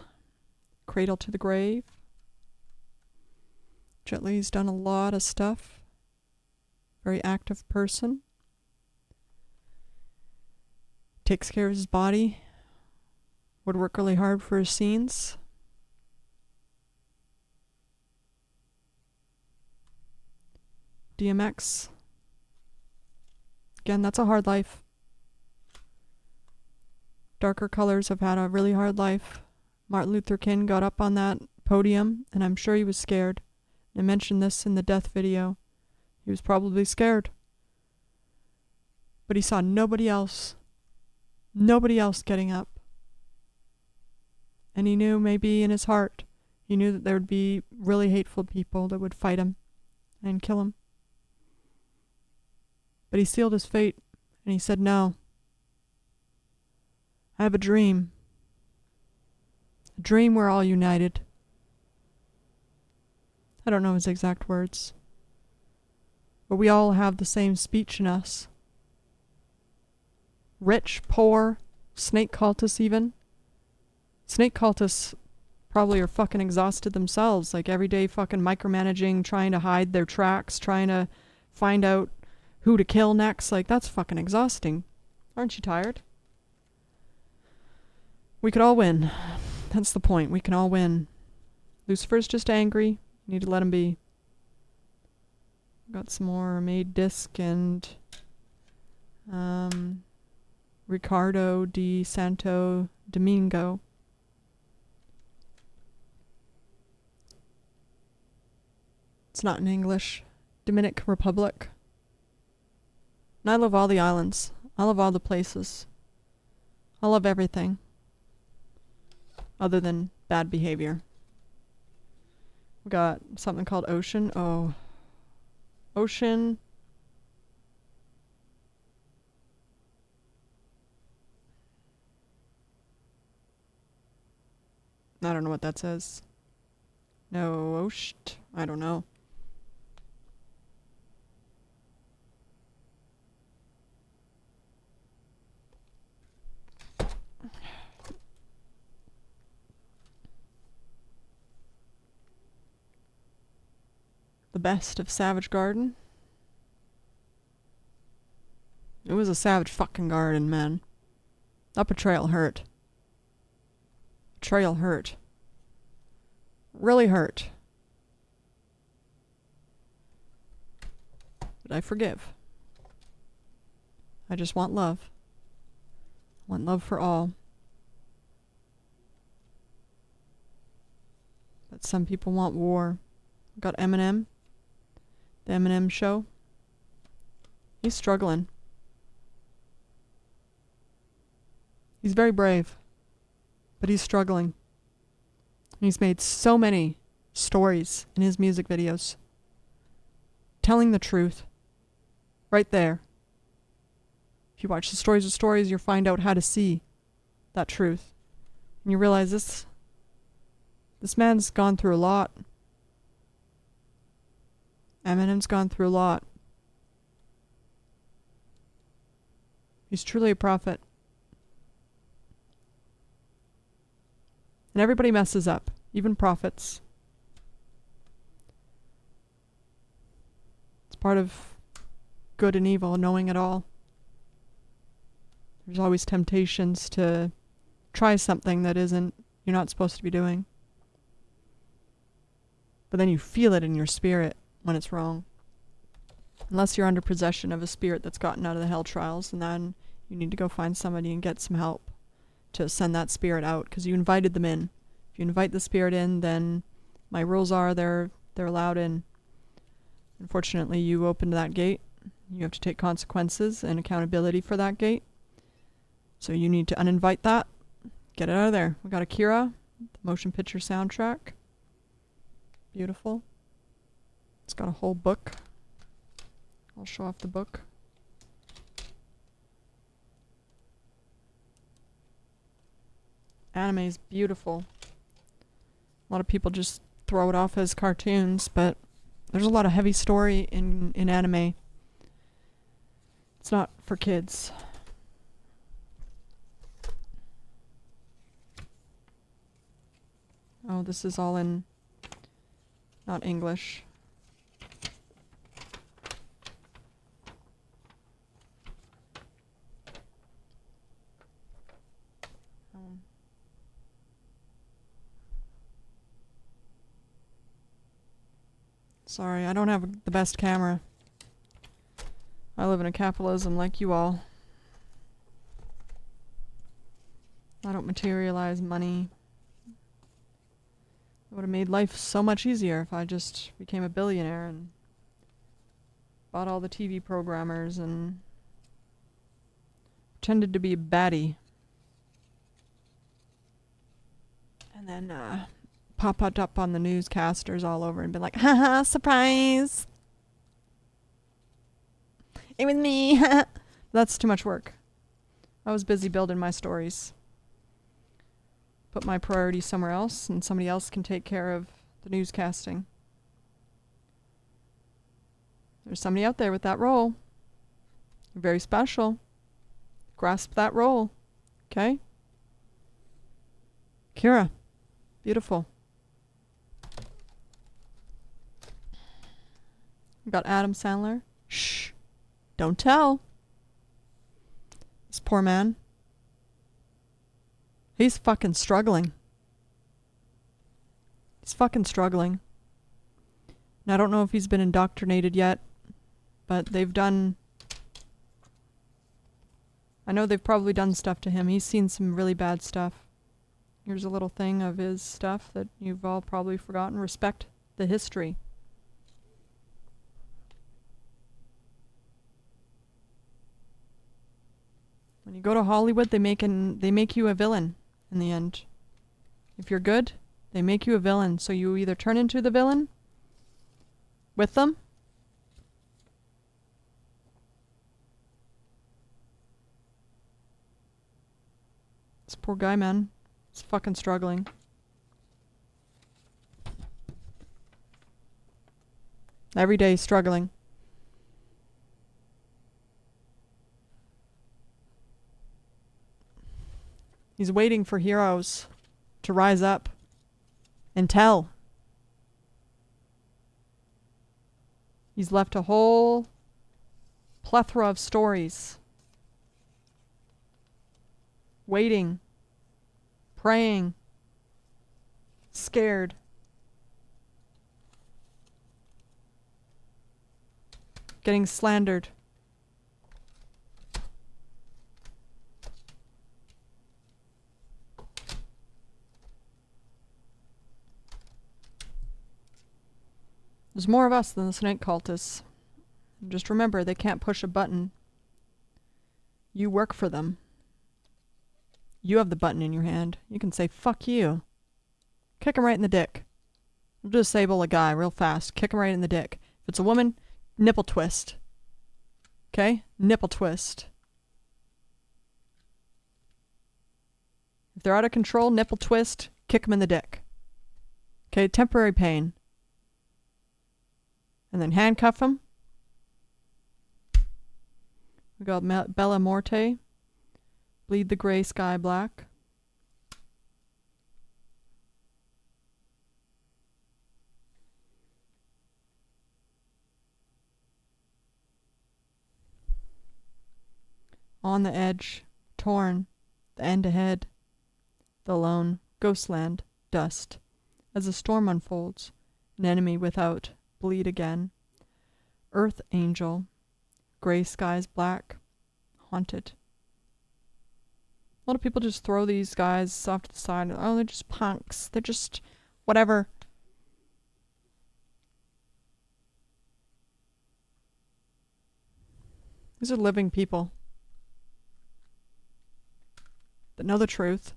Cradle to the Grave. Jet Li's done a lot of stuff. Very active person. Takes care of his body. Would work really hard for his scenes. DMX. Again, that's a hard life. Darker colors have had a really hard life. Martin Luther King got up on that podium, and I'm sure he was scared. I mentioned this in the death video. He was probably scared. But he saw nobody else getting up. And he knew, maybe in his heart, he knew that there would be really hateful people that would fight him and kill him. But he sealed his fate, and he said, no. I have a dream. A dream we're all united. I don't know his exact words. But we all have the same speech in us. Rich, poor, snake cultists even. Snake cultists probably are fucking exhausted themselves. Like every day fucking micromanaging, trying to hide their tracks, trying to find out who to kill next. Like that's fucking exhausting. Aren't you tired? We could all win. That's the point. We can all win. Lucifer's just angry. You need to let him be. Got some more Made Disc and Ricardo di Santo Domingo. It's not in English. Dominican Republic. And I love all the islands. I love all the places. I love everything. Other than bad behavior. We got something called Ocean. Oh. Ocean. I don't know what that says. No, Ocean. I don't know. The Best of Savage Garden. It was a savage fucking garden, man. That betrayal hurt. Betrayal hurt. Really hurt. But I forgive. I just want love. I want love for all. But some people want war. Got Eminem. The Eminem show. He's struggling. He's very brave. But he's struggling. And he's made so many stories in his music videos. Telling the truth. Right there. If you watch the Stories of Stories, you'll find out how to see that truth. And you realize this man's gone through a lot. Eminem's gone through a lot. He's truly a prophet. And everybody messes up, even prophets. It's part of good and evil, knowing it all. There's always temptations to try something that you're not supposed to be doing. But then you feel it in your spirit when it's wrong. Unless you're under possession of a spirit that's gotten out of the hell trials, and then you need to go find somebody and get some help to send that spirit out, because you invited them in. If you invite the spirit in, then my rules are they're allowed in. Unfortunately, you opened that gate. You have to take consequences and accountability for that gate. So you need to uninvite that. Get it out of there. We got Akira, the motion picture soundtrack. Beautiful. It's got a whole book. I'll show off the book. Anime is beautiful. A lot of people just throw it off as cartoons, but there's a lot of heavy story in anime. It's not for kids. Oh, this is all in not English. Sorry, I don't have the best camera. I live in a capitalism like you all. I don't materialize money. It would have made life so much easier if I just became a billionaire and bought all the TV programmers and pretended to be a baddie. And then pop it up on the newscasters all over and been like, haha, surprise! It was me! That's too much work. I was busy building my stories. Put my priorities somewhere else, and somebody else can take care of the newscasting. There's somebody out there with that role. You're very special. Grasp that role. Okay? Kira. Beautiful. We got Adam Sandler. Shh. Don't tell. This poor man. He's fucking struggling. He's fucking struggling. And I don't know if he's been indoctrinated yet but they've done... I know they've probably done stuff to him. He's seen some really bad stuff. Here's a little thing of his stuff that you've all probably forgotten. Respect the history. When you go to Hollywood, they make you a villain in the end. If you're good, they make you a villain. So you either turn into the villain with them, this poor guy, man, he's fucking struggling. Every day he's struggling. He's waiting for heroes to rise up and tell. He's left a whole plethora of stories. Waiting. Praying. Scared. Getting slandered. There's more of us than the snake cultists. Just remember, they can't push a button. You work for them. You have the button in your hand. You can say, fuck you. Kick him right in the dick. Disable a guy real fast. Kick him right in the dick. If it's a woman, nipple twist. Okay? Nipple twist. If they're out of control, nipple twist, kick them in the dick. Okay? Temporary pain. And then handcuff him. We got Bella Morte. Bleed the gray sky black. On the edge, torn, the end ahead, the lone, ghostland, dust. As the storm unfolds, an enemy without, bleed again. Earth angel, gray skies black, haunted. A lot of people just throw these guys off to the side. Oh, they're just punks. They're just whatever. These are living people that know the truth,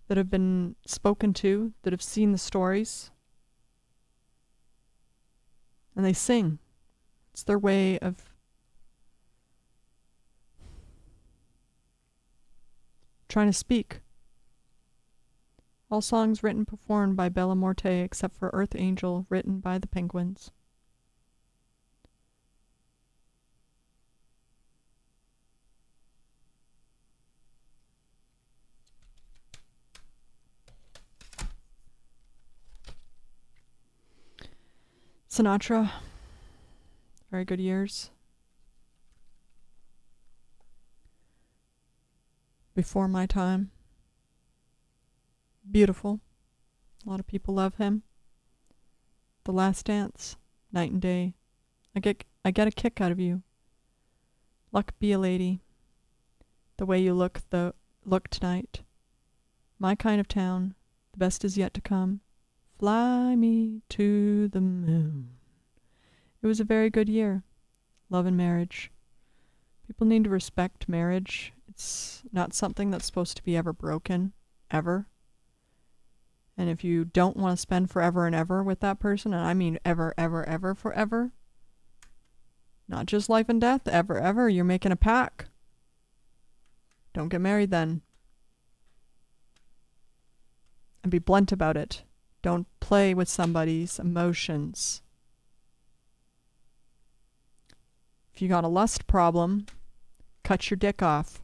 that have been spoken to, that have seen the stories. And they sing. It's their way of trying to speak. All songs written performed by Bella Morte except for Earth Angel, written by the Penguins. Sinatra, very good years. Before my time. Beautiful. A lot of people love him. The Last Dance, Night and Day. I get a kick out of you. Luck be a lady. The way you look tonight. My kind of town. The best is yet to come. Fly me to the moon. It was a very good year. Love and marriage. People need to respect marriage. It's not something that's supposed to be ever broken. Ever. And if you don't want to spend forever and ever with that person, and I mean ever, ever, ever, forever, not just life and death, ever, ever, you're making a pact. Don't get married then. And be blunt about it. Don't play with somebody's emotions. If you got a lust problem, cut your dick off.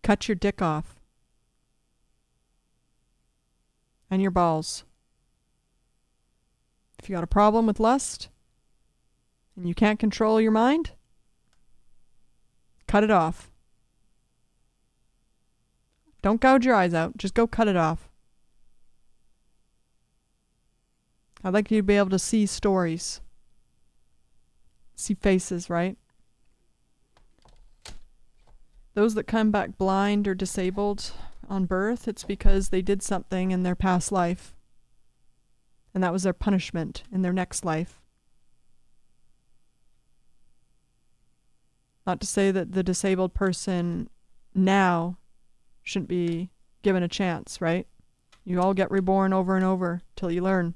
Cut your dick off. And your balls. If you got a problem with lust, and you can't control your mind, cut it off. Don't gouge your eyes out. Just go cut it off. I'd like you to be able to see stories. See faces, right? Those that come back blind or disabled on birth, it's because they did something in their past life. And that was their punishment in their next life. Not to say that the disabled person now shouldn't be given a chance, right? You all get reborn over and over till you learn.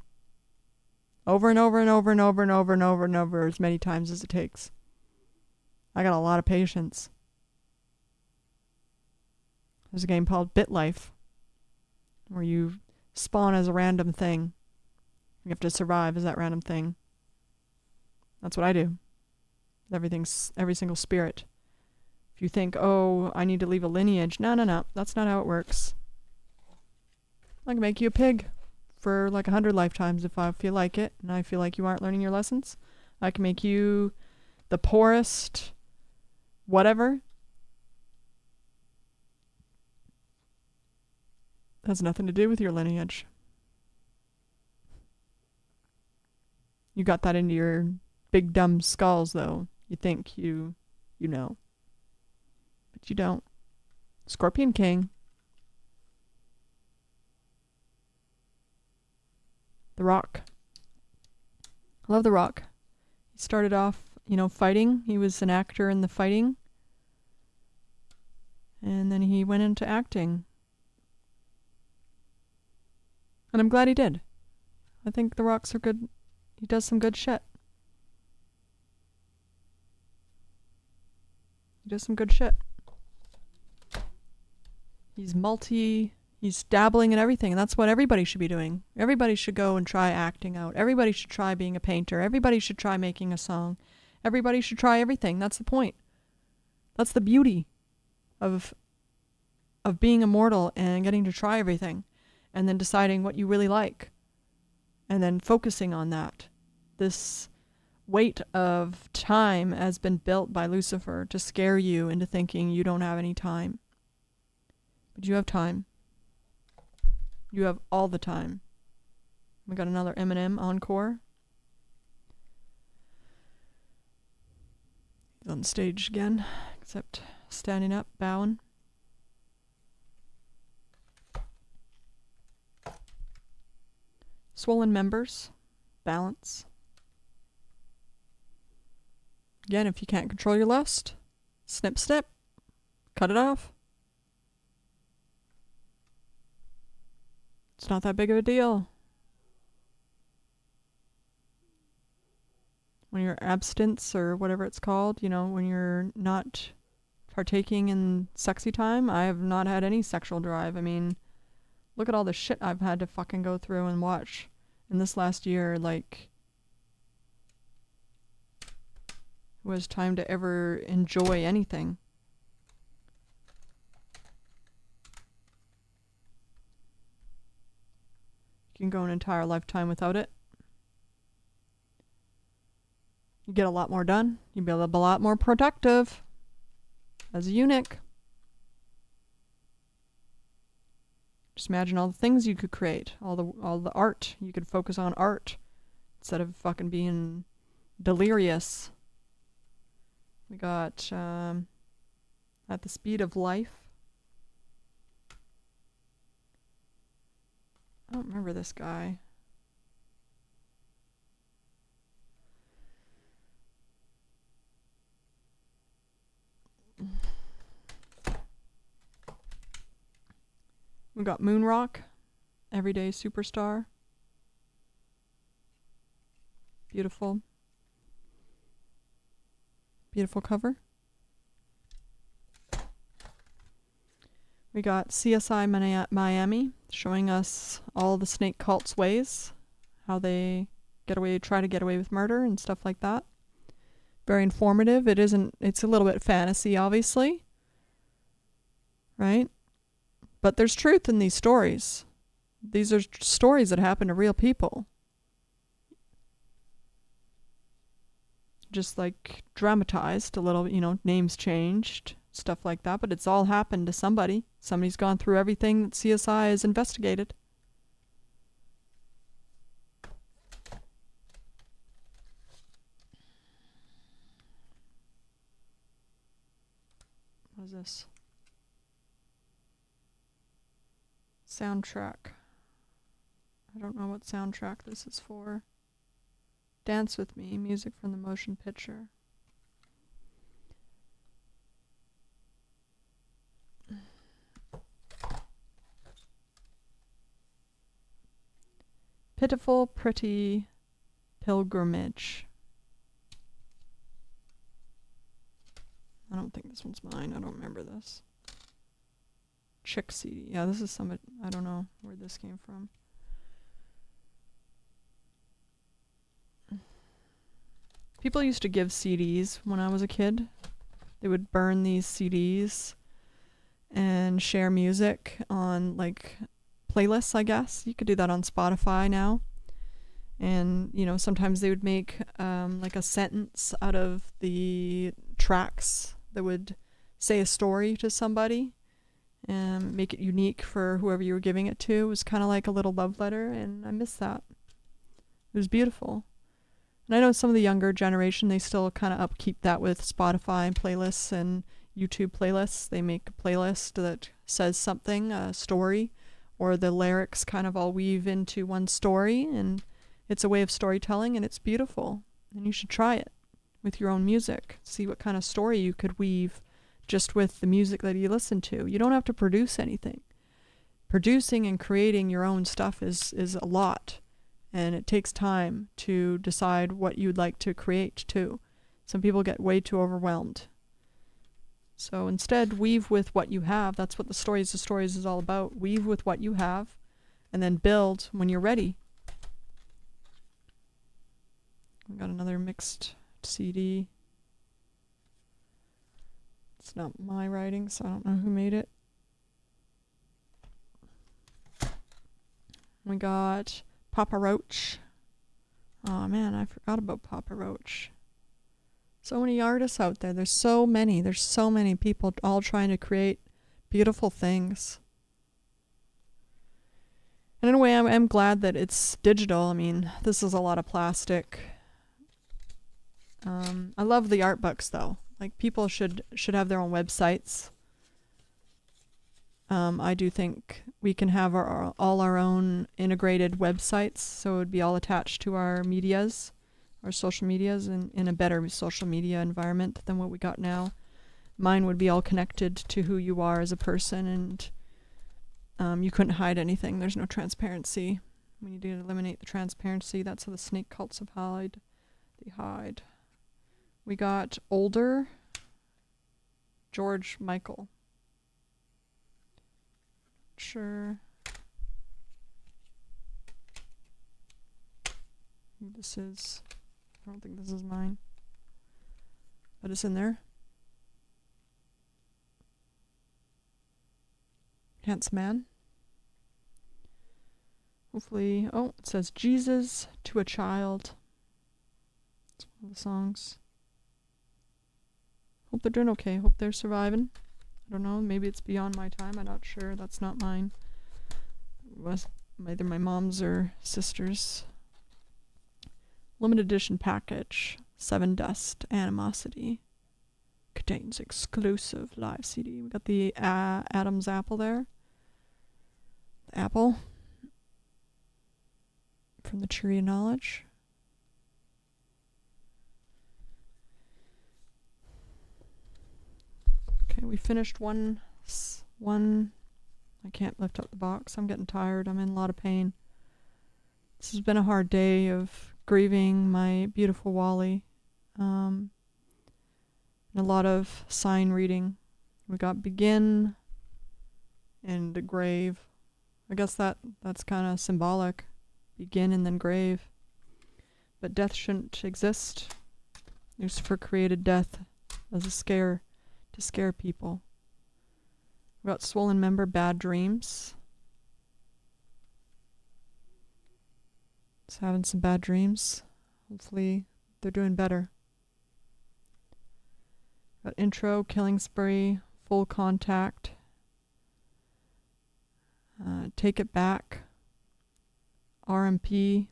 Over and over and over and over and over and over and over as many times as it takes. I got a lot of patience. There's a game called BitLife where you spawn as a random thing. You have to survive as that random thing. That's what I do. Every single spirit. If you think, oh, I need to leave a lineage. No. That's not how it works. I can make you a pig for like 100 lifetimes if I feel like it, and I feel like you aren't learning your lessons. I can make you the poorest whatever. It has nothing to do with your lineage. You got that into your big dumb skulls, though. You think you know. But you don't. Scorpion King. The Rock. I love The Rock. He started off, fighting. He was an actor in the fighting. And then he went into acting. And I'm glad he did. I think The Rock's are good. He does some good shit. He's dabbling in everything, and that's what everybody should be doing. Everybody should go and try acting out. Everybody should try being a painter. Everybody should try making a song. Everybody should try everything. That's the point. That's the beauty of being immortal and getting to try everything, and then deciding what you really like, and then focusing on that. This weight of time has been built by Lucifer to scare you into thinking you don't have any time. But you have time. You have all the time. We got another Eminem encore. He's on stage again, except standing up, bowing. Swollen members. Balance. Again, if you can't control your lust, snip, snip. Cut it off. It's not that big of a deal. When you're abstinence or whatever it's called, when you're not partaking in sexy time, I have not had any sexual drive. I mean, look at all the shit I've had to fucking go through and watch in this last year. Like, it was time to ever enjoy anything. You can go an entire lifetime without it. You get a lot more done. You'll be able to be a lot more productive as a eunuch. Just imagine all the things you could create, all the art. You could focus on art instead of fucking being delirious. We got At the Speed of Life. I don't remember this guy. We got Moonrock, Everyday Superstar. Beautiful. Beautiful cover. We got CSI Miami, showing us all the snake cult's ways, how they try to get away with murder and stuff like that. Very informative. It's a little bit fantasy, obviously. Right? But there's truth in these stories. These are stories that happen to real people. Just like dramatized a little, names changed, stuff like that, but it's all happened to somebody. Somebody's gone through everything that CSI has investigated. What is this? Soundtrack. I don't know what soundtrack this is for. Dance with Me, music from the motion picture. Pitiful Pretty Pilgrimage. I don't think this one's mine. I don't remember this. Chick CD. Yeah, this is somebody. I don't know where this came from. People used to give CDs when I was a kid. They would burn these CDs and share music on like playlists, I guess. You could do that on Spotify now. And, you know, sometimes they would make like a sentence out of the tracks that would say a story to somebody and make it unique for whoever you were giving it to. It was kind of like a little love letter, and I miss that. It was beautiful. And I know some of the younger generation, they still kind of upkeep that with Spotify playlists and YouTube playlists. They make a playlist that says something, a story, or the lyrics kind of all weave into one story, and it's a way of storytelling, and it's beautiful. And you should try it with your own music. See what kind of story you could weave just with the music that you listen to. You don't have to produce anything. Producing and creating your own stuff is a lot. And it takes time to decide what you'd like to create too. Some people get way too overwhelmed. So instead, weave with what you have. That's what the Stories is all about. Weave with what you have, and then build when you're ready. We got another mixed CD. It's not my writing, so I don't know who made it. We got Papa Roach. Oh man, I forgot about Papa Roach. So many artists out there. There's so many. There's so many people all trying to create beautiful things. And in a way, I'm glad that it's digital. I mean, this is a lot of plastic. I love the art books though. Like people should have their own websites. I do think we can have all our own integrated websites, so it would be all attached to our medias, our social medias, in a better social media environment than what we got now. Mine would be all connected to who you are as a person, and you couldn't hide anything. There's no transparency. We need to eliminate the transparency. That's how the snake cults have hide. They hide. We got Older, George Michael. Sure. This is, I don't think this is mine, but it's in there. Handsome Man. Hopefully, oh, it says Jesus to a Child. It's one of the songs. Hope they're doing okay. Hope they're surviving. I don't know. Maybe it's beyond my time. I'm not sure. That's not mine. It was either my mom's or sister's. Limited edition package. 7 Dust Animosity. Contains exclusive live CD. We got the Adam's apple there. The apple. From the Tree of Knowledge. Okay, we finished one. I can't lift up the box. I'm getting tired. I'm in a lot of pain. This has been a hard day of grieving my beautiful Wally. And a lot of sign reading. We got begin and the grave. I guess that's kind of symbolic. Begin and then grave. But death shouldn't exist. Lucifer created death as a scare. To scare people. We got Swollen Member, Bad Dreams. Just having some bad dreams. Hopefully they're doing better. Got Intro, Killing Spree, Full Contact. Take It Back. RMP.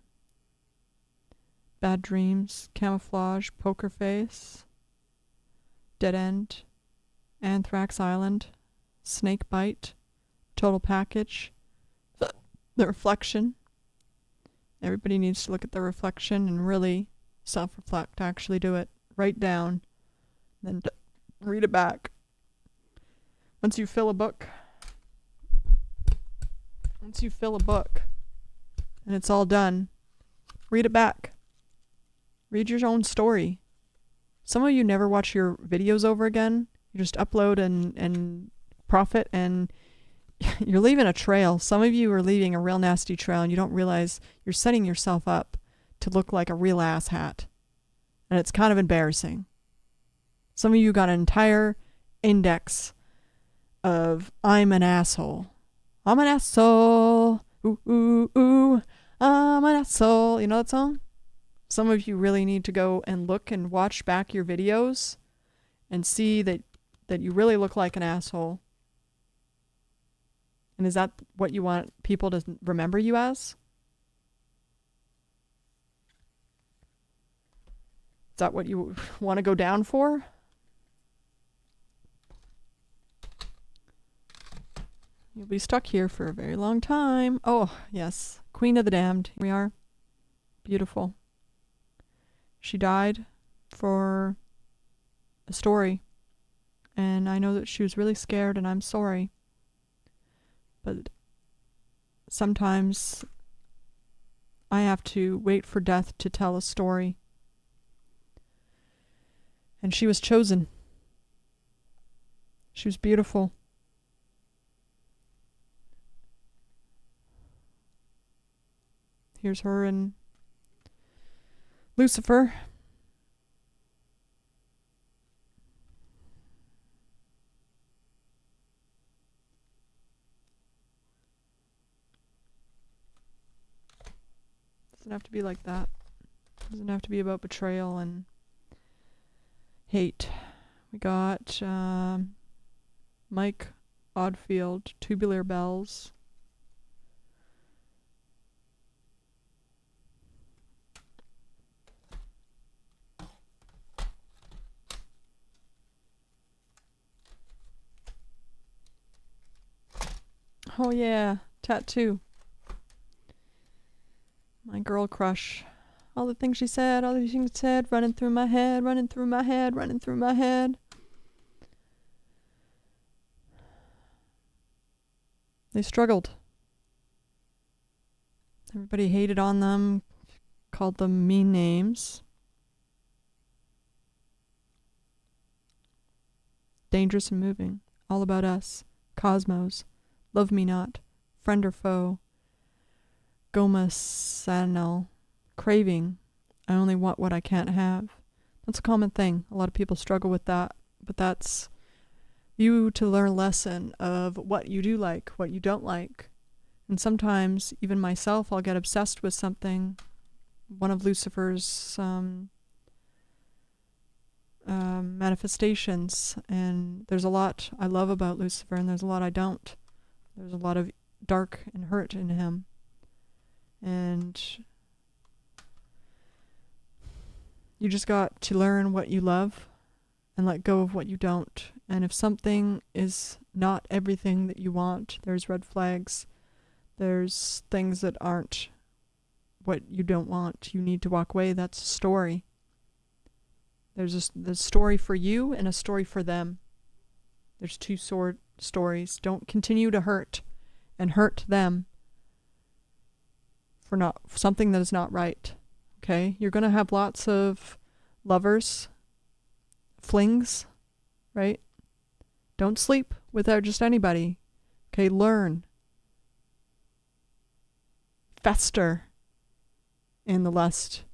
Bad Dreams, Camouflage, Poker Face. Dead End. Anthrax Island, Snake Bite, Total Package, The Reflection. Everybody needs to look at the reflection and really self-reflect, actually do it. Write down, then read it back. Once you fill a book, and it's all done, read it back. Read your own story. Some of you never watch your videos over again. You just upload and profit, and you're leaving a trail. Some of you are leaving a real nasty trail, and you don't realize you're setting yourself up to look like a real asshat. And it's kind of embarrassing. Some of you got an entire index of I'm an asshole. I'm an asshole. Ooh, ooh, ooh. I'm an asshole. You know that song? Some of you really need to go and look and watch back your videos and see that you really look like an asshole. And is that what you want people to remember you as? Is that what you want to go down for? You'll be stuck here for a very long time. Oh, yes. Queen of the Damned. Here we are. Beautiful. She died for a story. And I know that she was really scared, and I'm sorry. But sometimes I have to wait for death to tell a story. And she was chosen. She was beautiful. Here's her and Lucifer. Doesn't have to be like that. Doesn't have to be about betrayal and hate. We got Mike Oddfield, Tubular Bells. Oh yeah, tattoo. My girl crush. All the things she said, running through my head, running through my head, running through my head. They struggled. Everybody hated on them, called them mean names. Dangerous and moving. All about us. Cosmos. Love me not. Friend or foe. Goma Sanel. Craving. I only want what I can't have. That's a common thing. A lot of people struggle with that. But that's you to learn a lesson of what you do like, what you don't like. And sometimes, even myself, I'll get obsessed with something. One of Lucifer's manifestations. And there's a lot I love about Lucifer, and there's a lot I don't. There's a lot of dark and hurt in him. And you just got to learn what you love and let go of what you don't. And if something is not everything that you want, there's red flags. There's things that aren't what you don't want. You need to walk away. That's a story. There's a story for you and a story for them. There's two stories. Don't continue to hurt and hurt them for something that is not right. Okay? You're going to have lots of lovers, flings, right? Don't sleep without just anybody. Okay? Learn. Fester in the lust.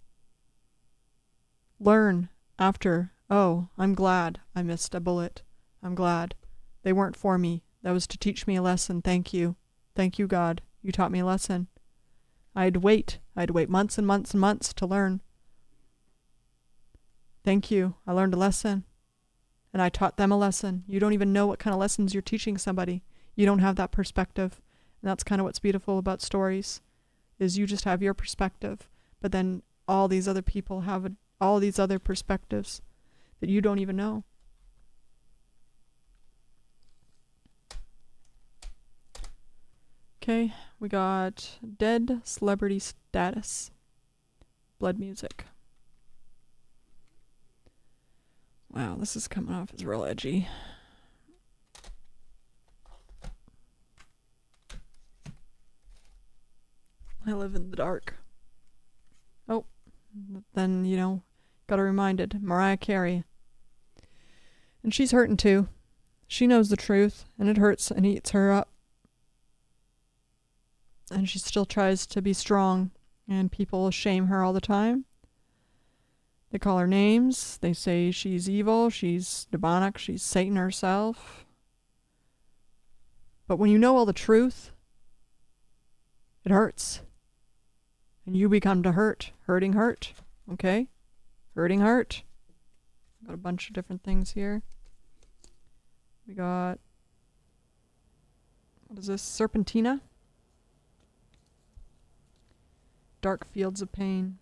Learn after, oh, I'm glad I missed a bullet. I'm glad. They weren't for me. That was to teach me a lesson. Thank you. Thank you, God. You taught me a lesson. I had to wait months and months and months to learn. Thank you. I learned a lesson. And I taught them a lesson. You don't even know what kind of lessons you're teaching somebody. You don't have that perspective. And that's kind of what's beautiful about stories, is you just have your perspective. But then all these other people have all these other perspectives that you don't even know. Okay, we got Dead Celebrity Status. Blood music. Wow, this is coming off as real edgy. I live in the dark. Oh, then, you know, got reminded. Mariah Carey. And she's hurting too. She knows the truth, and it hurts and eats her up. And she still tries to be strong, and people shame her all the time. They call her names. They say she's evil, she's demonic, she's Satan herself. But when you know all the truth, it hurts. And you become to hurt. Hurting hurt. Okay? Hurting hurt. Got a bunch of different things here. We got... what is this? Serpentina? Dark Fields of Pain.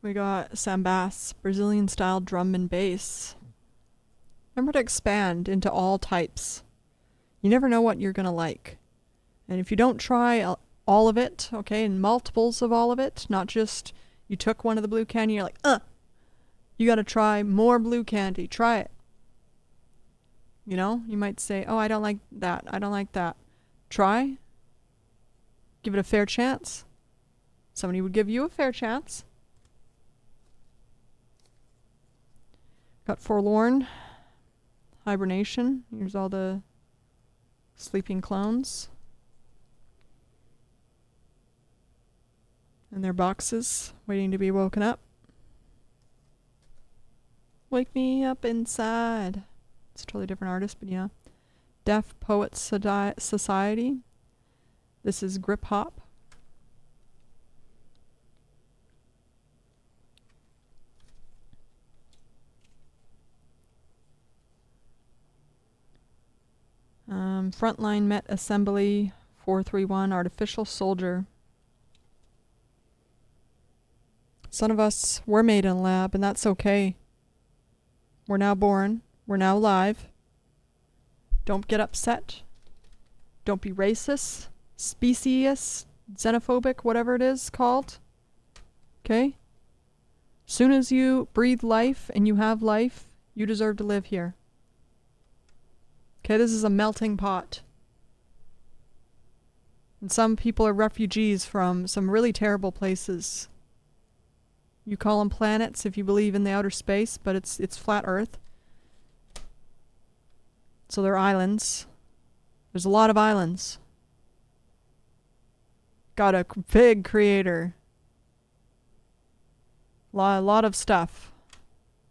We got Sambas, Brazilian style drum and bass. Remember to expand into all types. You never know what you're going to like. And if you don't try all of it, okay, and multiples of all of it, not just you took one of the blue candy, you're like, you got to try more blue candy. Try it. You know, you might say, oh, I don't like that. I don't like that. Try. Give it a fair chance. Somebody would give you a fair chance. Got Forlorn. Hibernation. Here's all the sleeping clones. And their boxes, waiting to be woken up. Wake me up inside. It's a totally different artist, but yeah. Deaf Poets Society. This is Grip Hop. Frontline Met Assembly 431 Artificial Soldier. Some of us were made in a lab, and that's okay. We're now born. We're now alive. Don't get upset. Don't be racist, speciest, xenophobic, whatever it is called. Okay? Soon as you breathe life and you have life, you deserve to live here. Okay, this is a melting pot. And some people are refugees from some really terrible places. You call them planets if you believe in the outer space, but it's flat Earth. So they're islands. There's a lot of islands. Got a big creator. A lot of stuff.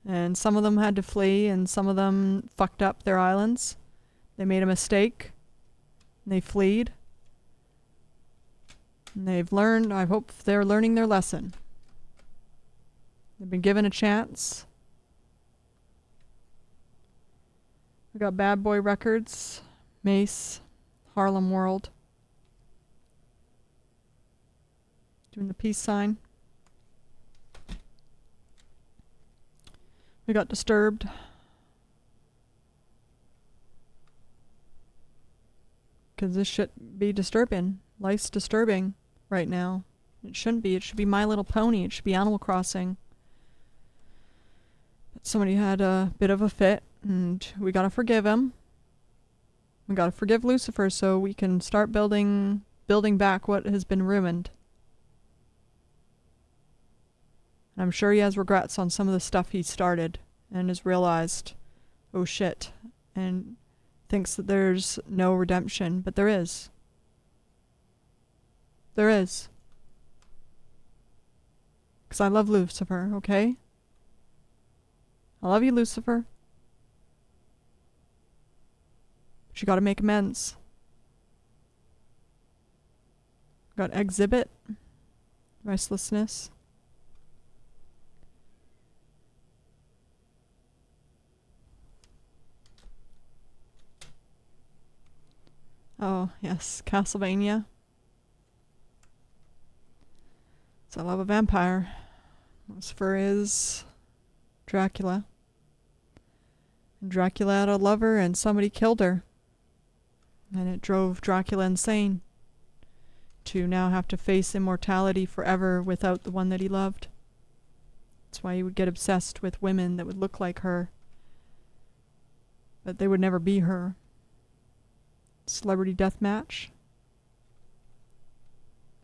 And some of them had to flee, and some of them fucked up their islands. They made a mistake. And they fled. And they've learned, I hope they're learning their lesson. They've been given a chance. We got Bad Boy Records, Mace, Harlem World. Doing the peace sign. We got Disturbed. Because this should be disturbing. Life's disturbing right now. It shouldn't be. It should be My Little Pony. It should be Animal Crossing. But somebody had a bit of a fit, and we gotta forgive him. We gotta forgive Lucifer so we can start building back what has been ruined. And I'm sure he has regrets on some of the stuff he started and has realized, oh shit, and thinks that there's no redemption, but there is. There is. Because I love Lucifer, okay? I love you, Lucifer. But you gotta make amends. Got Exhibit. Restlessness. Oh, yes, Castlevania. So I love a vampire. Lucifer is Dracula. And Dracula had a lover and somebody killed her. And it drove Dracula insane to now have to face immortality forever without the one that he loved. That's why he would get obsessed with women that would look like her, but they would never be her. Celebrity death match.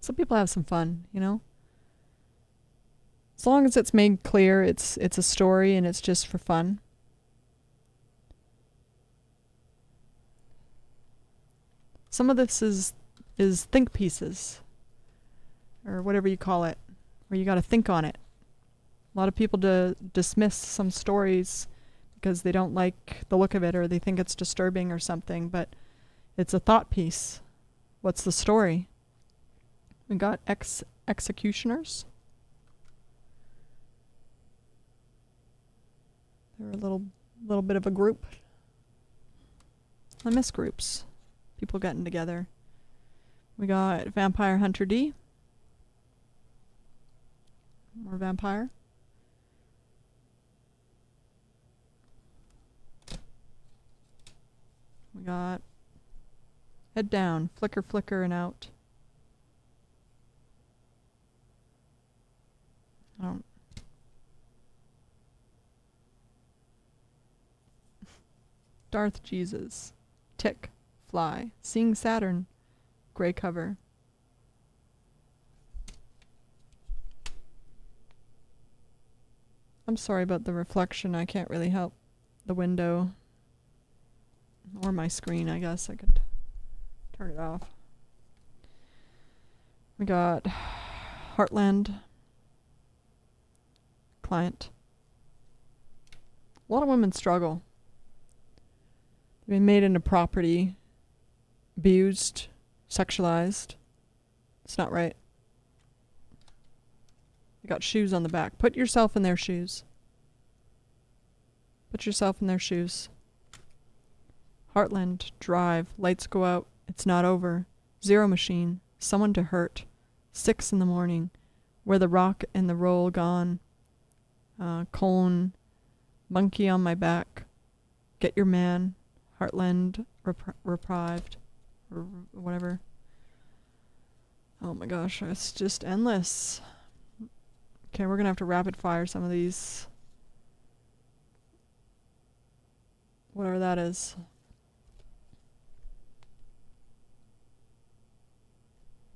Some people have some fun, you know? As long as it's made clear it's a story and it's just for fun. Some of this is think pieces, or whatever you call it, where you got to think on it. A lot of people dismiss some stories because they don't like the look of it or they think it's disturbing or something, but it's a thought piece. What's the story? We got executioners. They're a little bit of a group. I miss groups. People getting together. We got Vampire Hunter D. More vampire. We got head down, flicker, flicker, and out. Darth Jesus. Tick. Fly. Seeing Saturn. Gray cover. I'm sorry about the reflection. I can't really help the window. Or my screen, I guess. I could turn it off. We got Heartland. Client. A lot of women struggle. They've been made into property, abused, sexualized. It's not right. You got shoes on the back. Put yourself in their shoes. Put yourself in their shoes. Heartland, drive, lights go out, it's not over. Zero machine, someone to hurt. 6 in the morning, where the rock and the roll gone. Cone, monkey on my back. Get your man. Heartland reprived, or whatever. Oh my gosh, it's just endless. Okay, we're gonna have to rapid fire some of these. Whatever that is.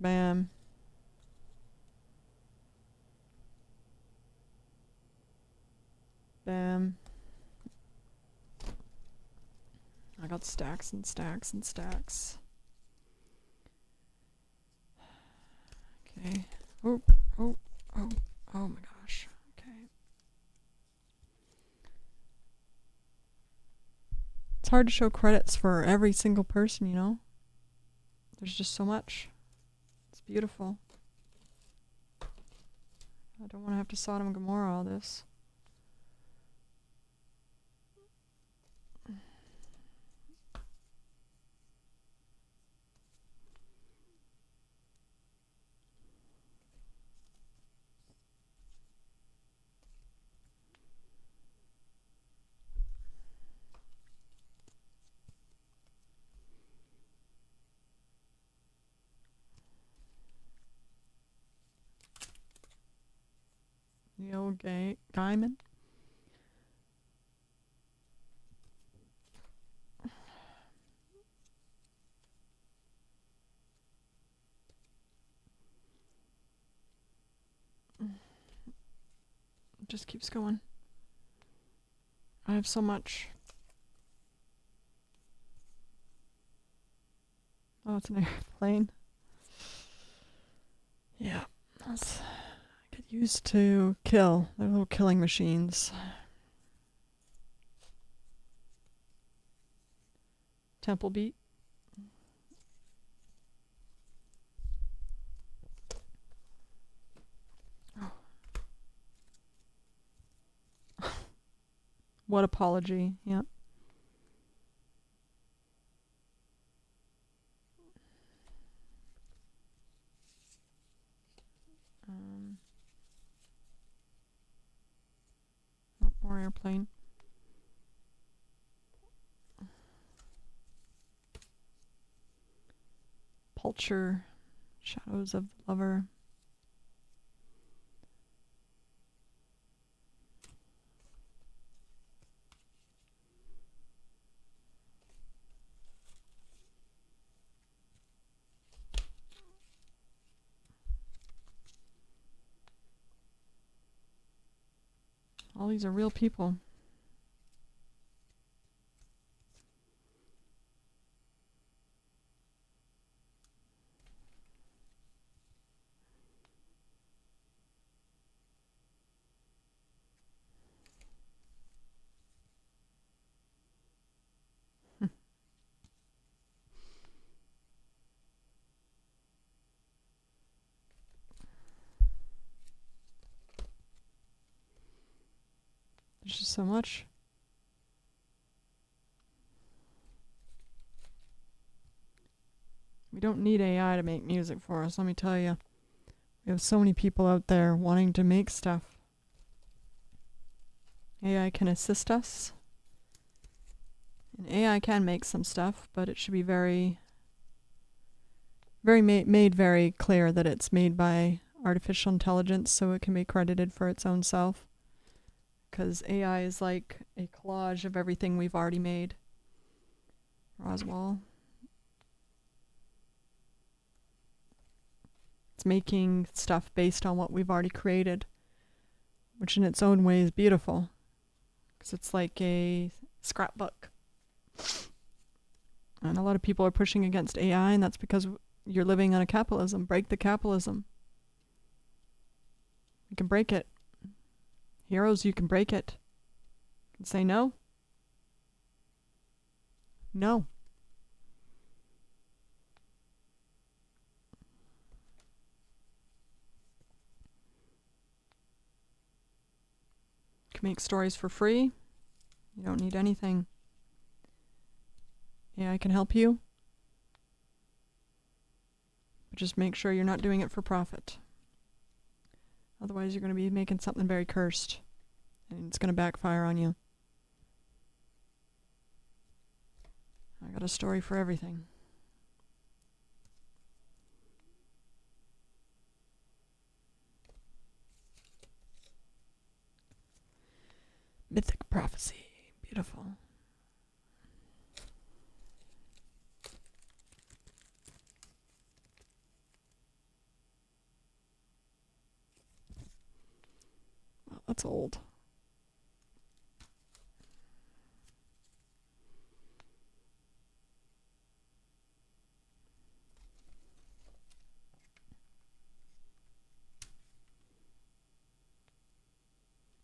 Bam. Bam. I got stacks and stacks and stacks. Okay. Oh, oh, oh, oh my gosh. Okay. It's hard to show credits for every single person, you know? There's just so much. It's beautiful. I don't want to have to Sodom and Gomorrah all this. The old Gaiman. It just keeps going. I have so much. Oh, it's an airplane. Yeah, that's... get used to kill. They're little killing machines. Temple beat. Oh. What apology? Yeah. Oh, more airplane. culture, shadows of the lover. All these are real people. There's just so much. We don't need AI to make music for us, let me tell you. We have so many people out there wanting to make stuff. AI can assist us. And AI can make some stuff, but it should be made very clear that it's made by artificial intelligence so it can be credited for its own self. Because AI is like a collage of everything we've already made. Roswell. It's making stuff based on what we've already created, which in its own way is beautiful. Because it's like a scrapbook. And a lot of people are pushing against AI, and that's because you're living on a capitalism. Break the capitalism. You can break it. Heroes, you can break it. You can say no. No. You can make stories for free. You don't need anything. AI can help you. But just make sure you're not doing it for profit. Otherwise, you're going to be making something very cursed. And it's going to backfire on you. I got a story for everything. Mythic prophecy. Beautiful. Well, that's old.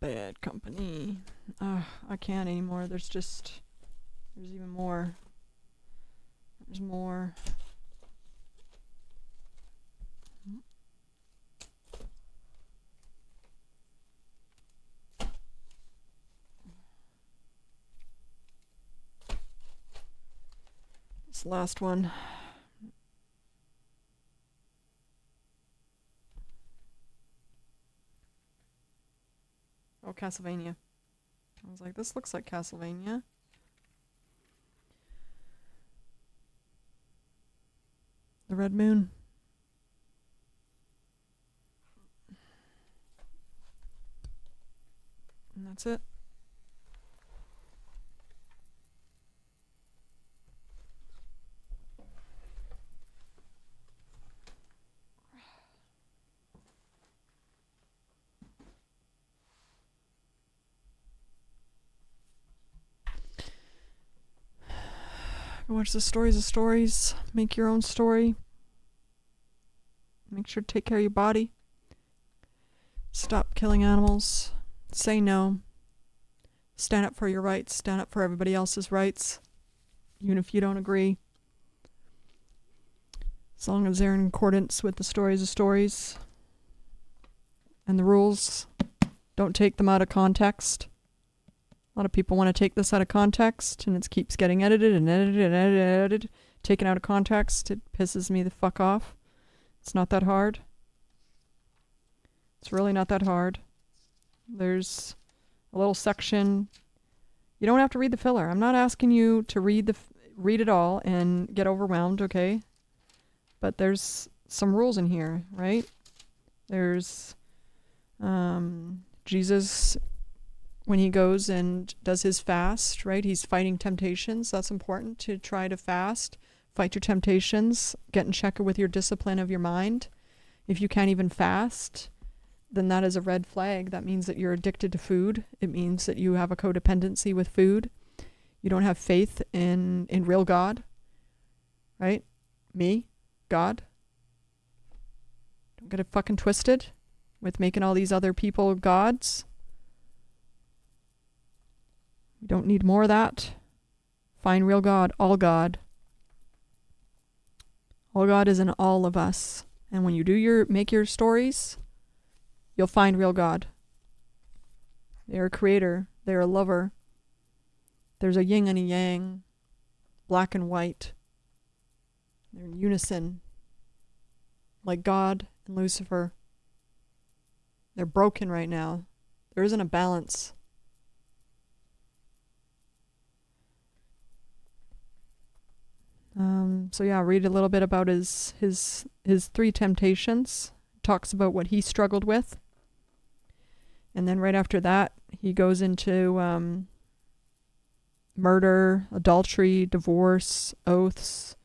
Bad company. I can't anymore. There's even more. There's more. This last one. Oh, Castlevania. I was like, this looks like Castlevania. The Red Moon. And that's it. Watch the stories of stories. Make your own story. Make sure to take care of your body. Stop killing animals. Say no. Stand up for your rights. Stand up for everybody else's rights. Even if you don't agree. As long as they're in accordance with the stories of stories. And the rules. Don't take them out of context. A lot of people want to take this out of context, and it keeps getting edited and edited and edited and edited. Taken out of context, it pisses me the fuck off. It's not that hard. It's really not that hard. There's a little section. You don't have to read the filler. I'm not asking you to read it all and get overwhelmed, okay? but there's some rules in here, right? There's Jesus, when he goes and does his fast, right? He's fighting temptations. That's important, to try to fast, fight your temptations, get in check with your discipline of your mind. If you can't even fast, then that is a red flag. That means that you're addicted to food. It means that you have a codependency with food. You don't have faith in real God, right? Me, God. Don't get it fucking twisted with making all these other people gods. You don't need more of that. Find real God, all God. All God is in all of us. And when you make your stories, you'll find real God. They're a creator. They're a lover. There's a yin and a yang, black and white. They're in unison, like God and Lucifer. They're broken right now. There isn't a balance. So yeah, read a little bit about his 3 temptations. Talks about what he struggled with. And then right after that, he goes into murder, adultery, divorce, oaths,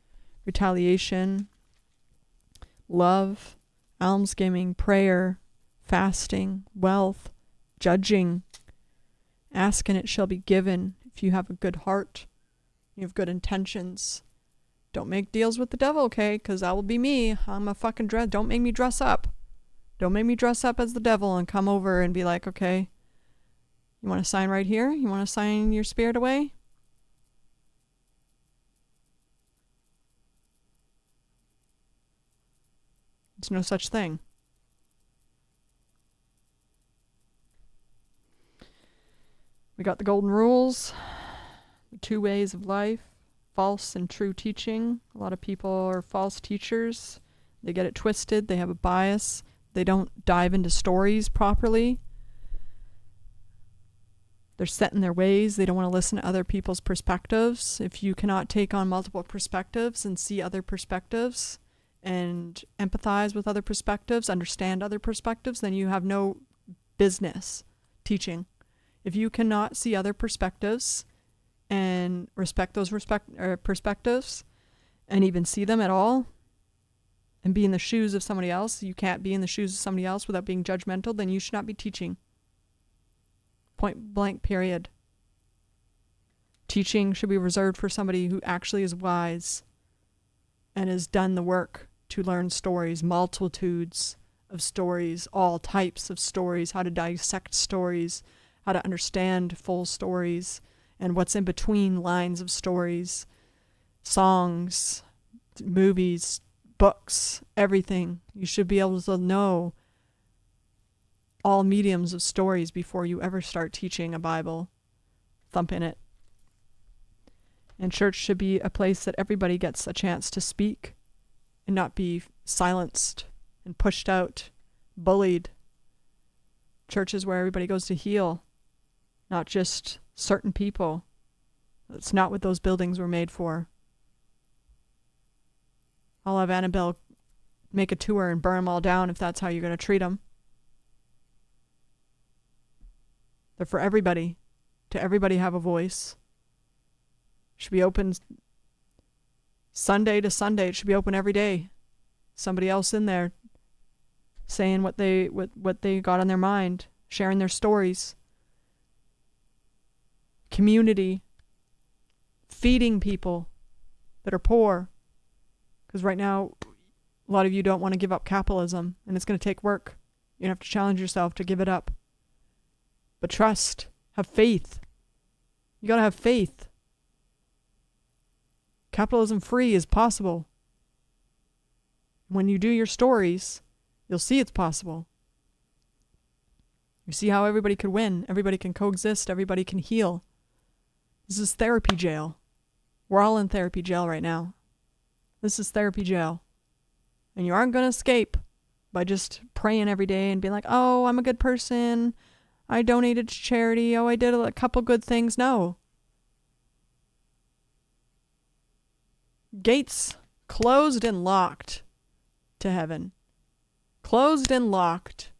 retaliation, love, almsgiving, prayer, fasting, wealth, judging. Ask and it shall be given. If you have a good heart, you have good intentions. Don't make deals with the devil, okay? Because that will be me. I'm a fucking don't make me dress up. Don't make me dress up as the devil and come over and be like, okay, you want to sign right here? You want to sign your spirit away? There's no such thing. We got the golden rules, the 2 ways of life, false and true teaching. A lot of people are false teachers. They get it twisted. They have a bias. They don't dive into stories properly. They're set in their ways. They don't want to listen to other people's perspectives. If you cannot take on multiple perspectives and see other perspectives and empathize with other perspectives, understand other perspectives, then you have no business teaching. If you cannot see other perspectives and respect those perspectives and even see them at all and be in the shoes of somebody else, you can't be in the shoes of somebody else without being judgmental, then you should not be teaching. Point blank, period. Teaching should be reserved for somebody who actually is wise and has done the work to learn stories, multitudes of stories, all types of stories, how to dissect stories, how to understand full stories, and what's in between lines of stories, songs, movies, books, everything. You should be able to know all mediums of stories before you ever start teaching a Bible. Thump in it. And church should be a place that everybody gets a chance to speak and not be silenced and pushed out, bullied. Church is where everybody goes to heal, not just certain people. That's not what those buildings were made for. I'll have Annabelle make a tour and burn them all down if that's how you're going to treat them. They're for everybody. To everybody have a voice. Should be open Sunday to Sunday. It should be open every day. Somebody else in there saying what they got on their mind, sharing their stories. Community. Feeding people that are poor. Because right now, a lot of you don't want to give up capitalism, and it's going to take work. You have to challenge yourself to give it up. But trust. Have faith. You got to have faith. Capitalism free is possible. When you do your stories, you'll see it's possible. You see how everybody could win. Everybody can coexist. Everybody can heal. This is therapy jail. We're all in therapy jail right now. This is therapy jail. And you aren't going to escape by just praying every day and being like, oh, I'm a good person. I donated to charity. Oh, I did a couple good things. No. Gates closed and locked. to heaven. Closed and locked.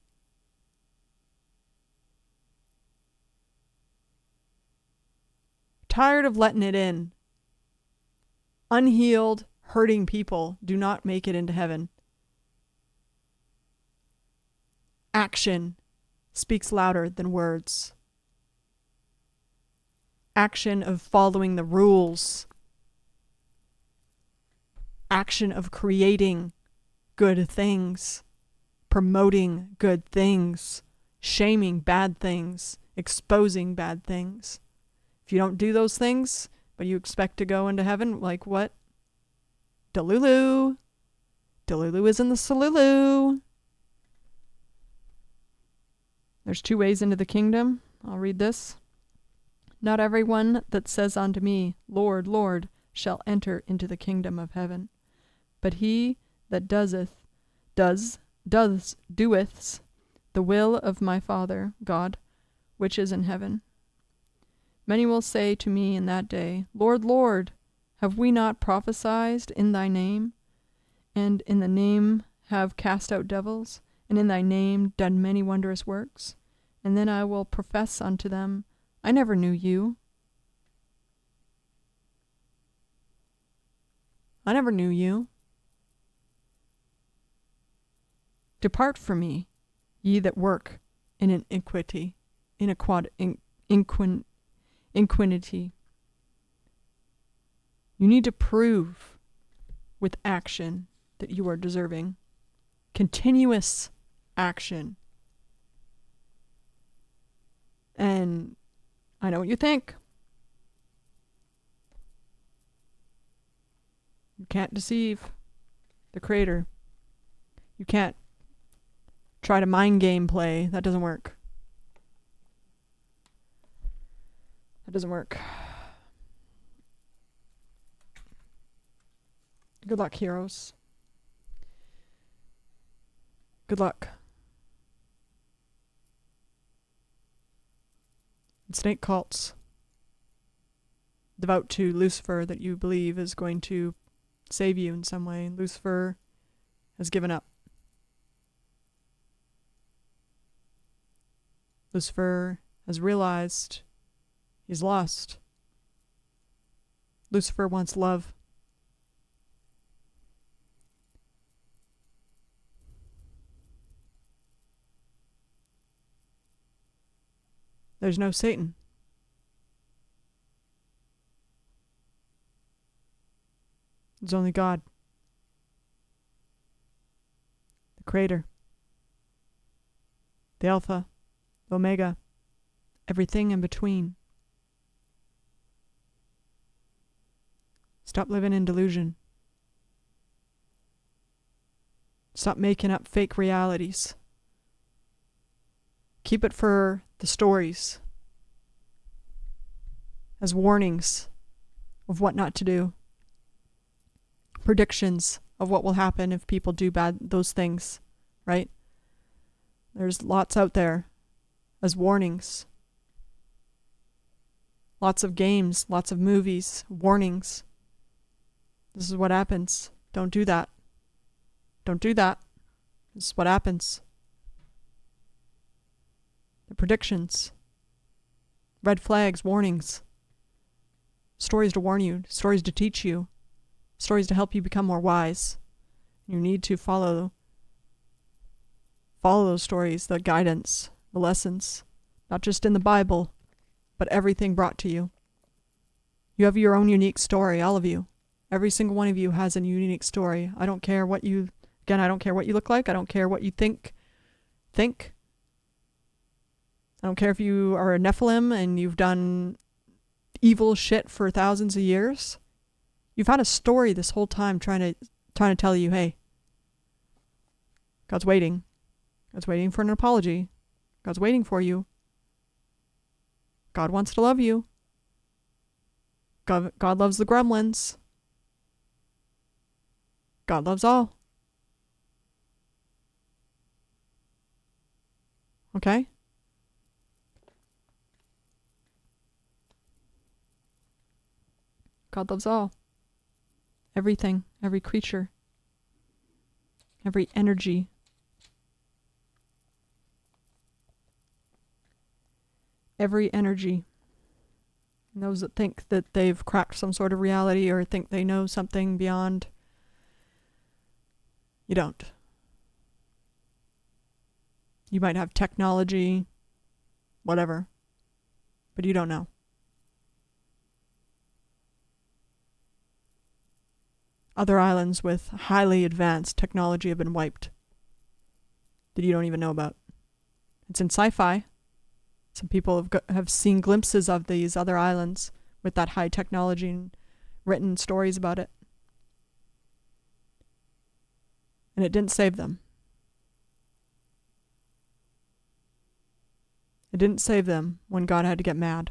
Tired of letting it in. Unhealed, hurting people do not make it into heaven. Action speaks louder than words. Action of following the rules. Action of creating good things. Promoting good things. Shaming bad things. Exposing bad things. If you don't do those things, but you expect to go into heaven, like what? Delulu. Delulu is in the Salulu. There's 2 ways into the kingdom. I'll read this. Not everyone that says unto me, Lord, Lord, shall enter into the kingdom of heaven, but he that doeth the will of my Father, God, which is in heaven. Many will say to me in that day, Lord, Lord, have we not prophesied in thy name, and in the name have cast out devils, and in thy name done many wondrous works? And then I will profess unto them, I never knew you. I never knew you. Depart from me, ye that work in iniquity. You need to prove with action that you are deserving. Continuous action. And I know what you think. You can't deceive the creator. You can't try to mind game play. That doesn't work. That doesn't work. Good luck, heroes. Good luck. And snake cults. Devout to Lucifer that you believe is going to save you in some way. Lucifer has given up. Lucifer has realized he's lost. Lucifer wants love. There's no Satan. There's only God. The Creator. The Alpha. The Omega. Everything in between. Stop living in delusion. Stop making up fake realities. Keep it for the stories as warnings of what not to do. Predictions of what will happen if people do those things, right? There's lots out there as warnings. Lots of games, lots of movies, warnings. This is what happens. Don't do that. Don't do that. This is what happens. The predictions. Red flags, warnings. Stories to warn you, stories to teach you, stories to help you become more wise. You need to follow those stories, the guidance, the lessons, not just in the Bible, but everything brought to you. You have your own unique story, all of you. Every single one of you has a unique story. I don't care what you look like. I don't care what you think. I don't care if you are a Nephilim and you've done evil shit for thousands of years. You've had a story this whole time trying to tell you, hey, God's waiting. God's waiting for an apology. God's waiting for you. God wants to love you. God loves the gremlins. God loves all. Okay? God loves all. Everything, every creature. Every energy. Every energy. And those that think that they've cracked some sort of reality or think they know something beyond, you don't. You might have technology, whatever, but you don't know. Other islands with highly advanced technology have been wiped that you don't even know about. It's in sci-fi. Some people have seen glimpses of these other islands with that high technology and written stories about it. And it didn't save them. It didn't save them when God had to get mad.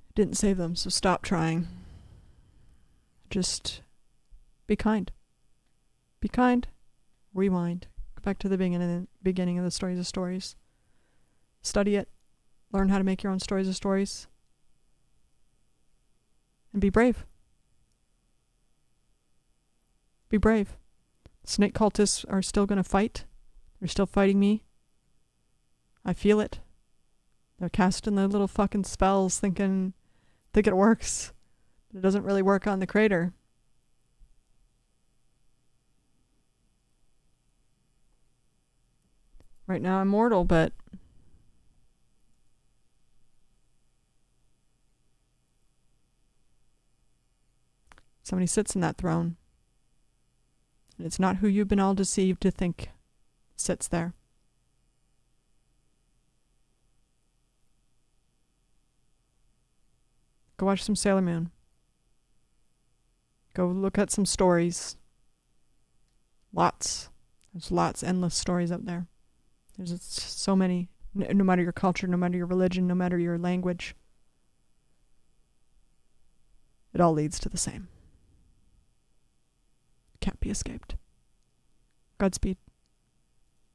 It didn't save them, so stop trying. Just be kind. Be kind. Rewind. Go back to the beginning of the Stories of Stories. Study it. Learn how to make your own stories of stories. And be brave. Be brave. Snake cultists are still going to fight. They're still fighting me. I feel it. They're casting their little fucking spells think it works. But it doesn't really work on the crater. Right now I'm mortal, but somebody sits in that throne. And it's not who you've been all deceived to think sits there. Go watch some Sailor Moon. Go look at some stories. Lots. There's lots, endless stories out there. There's so many. No matter your culture, no matter your religion, no matter your language. It all leads to the same. Can't be escaped. Godspeed.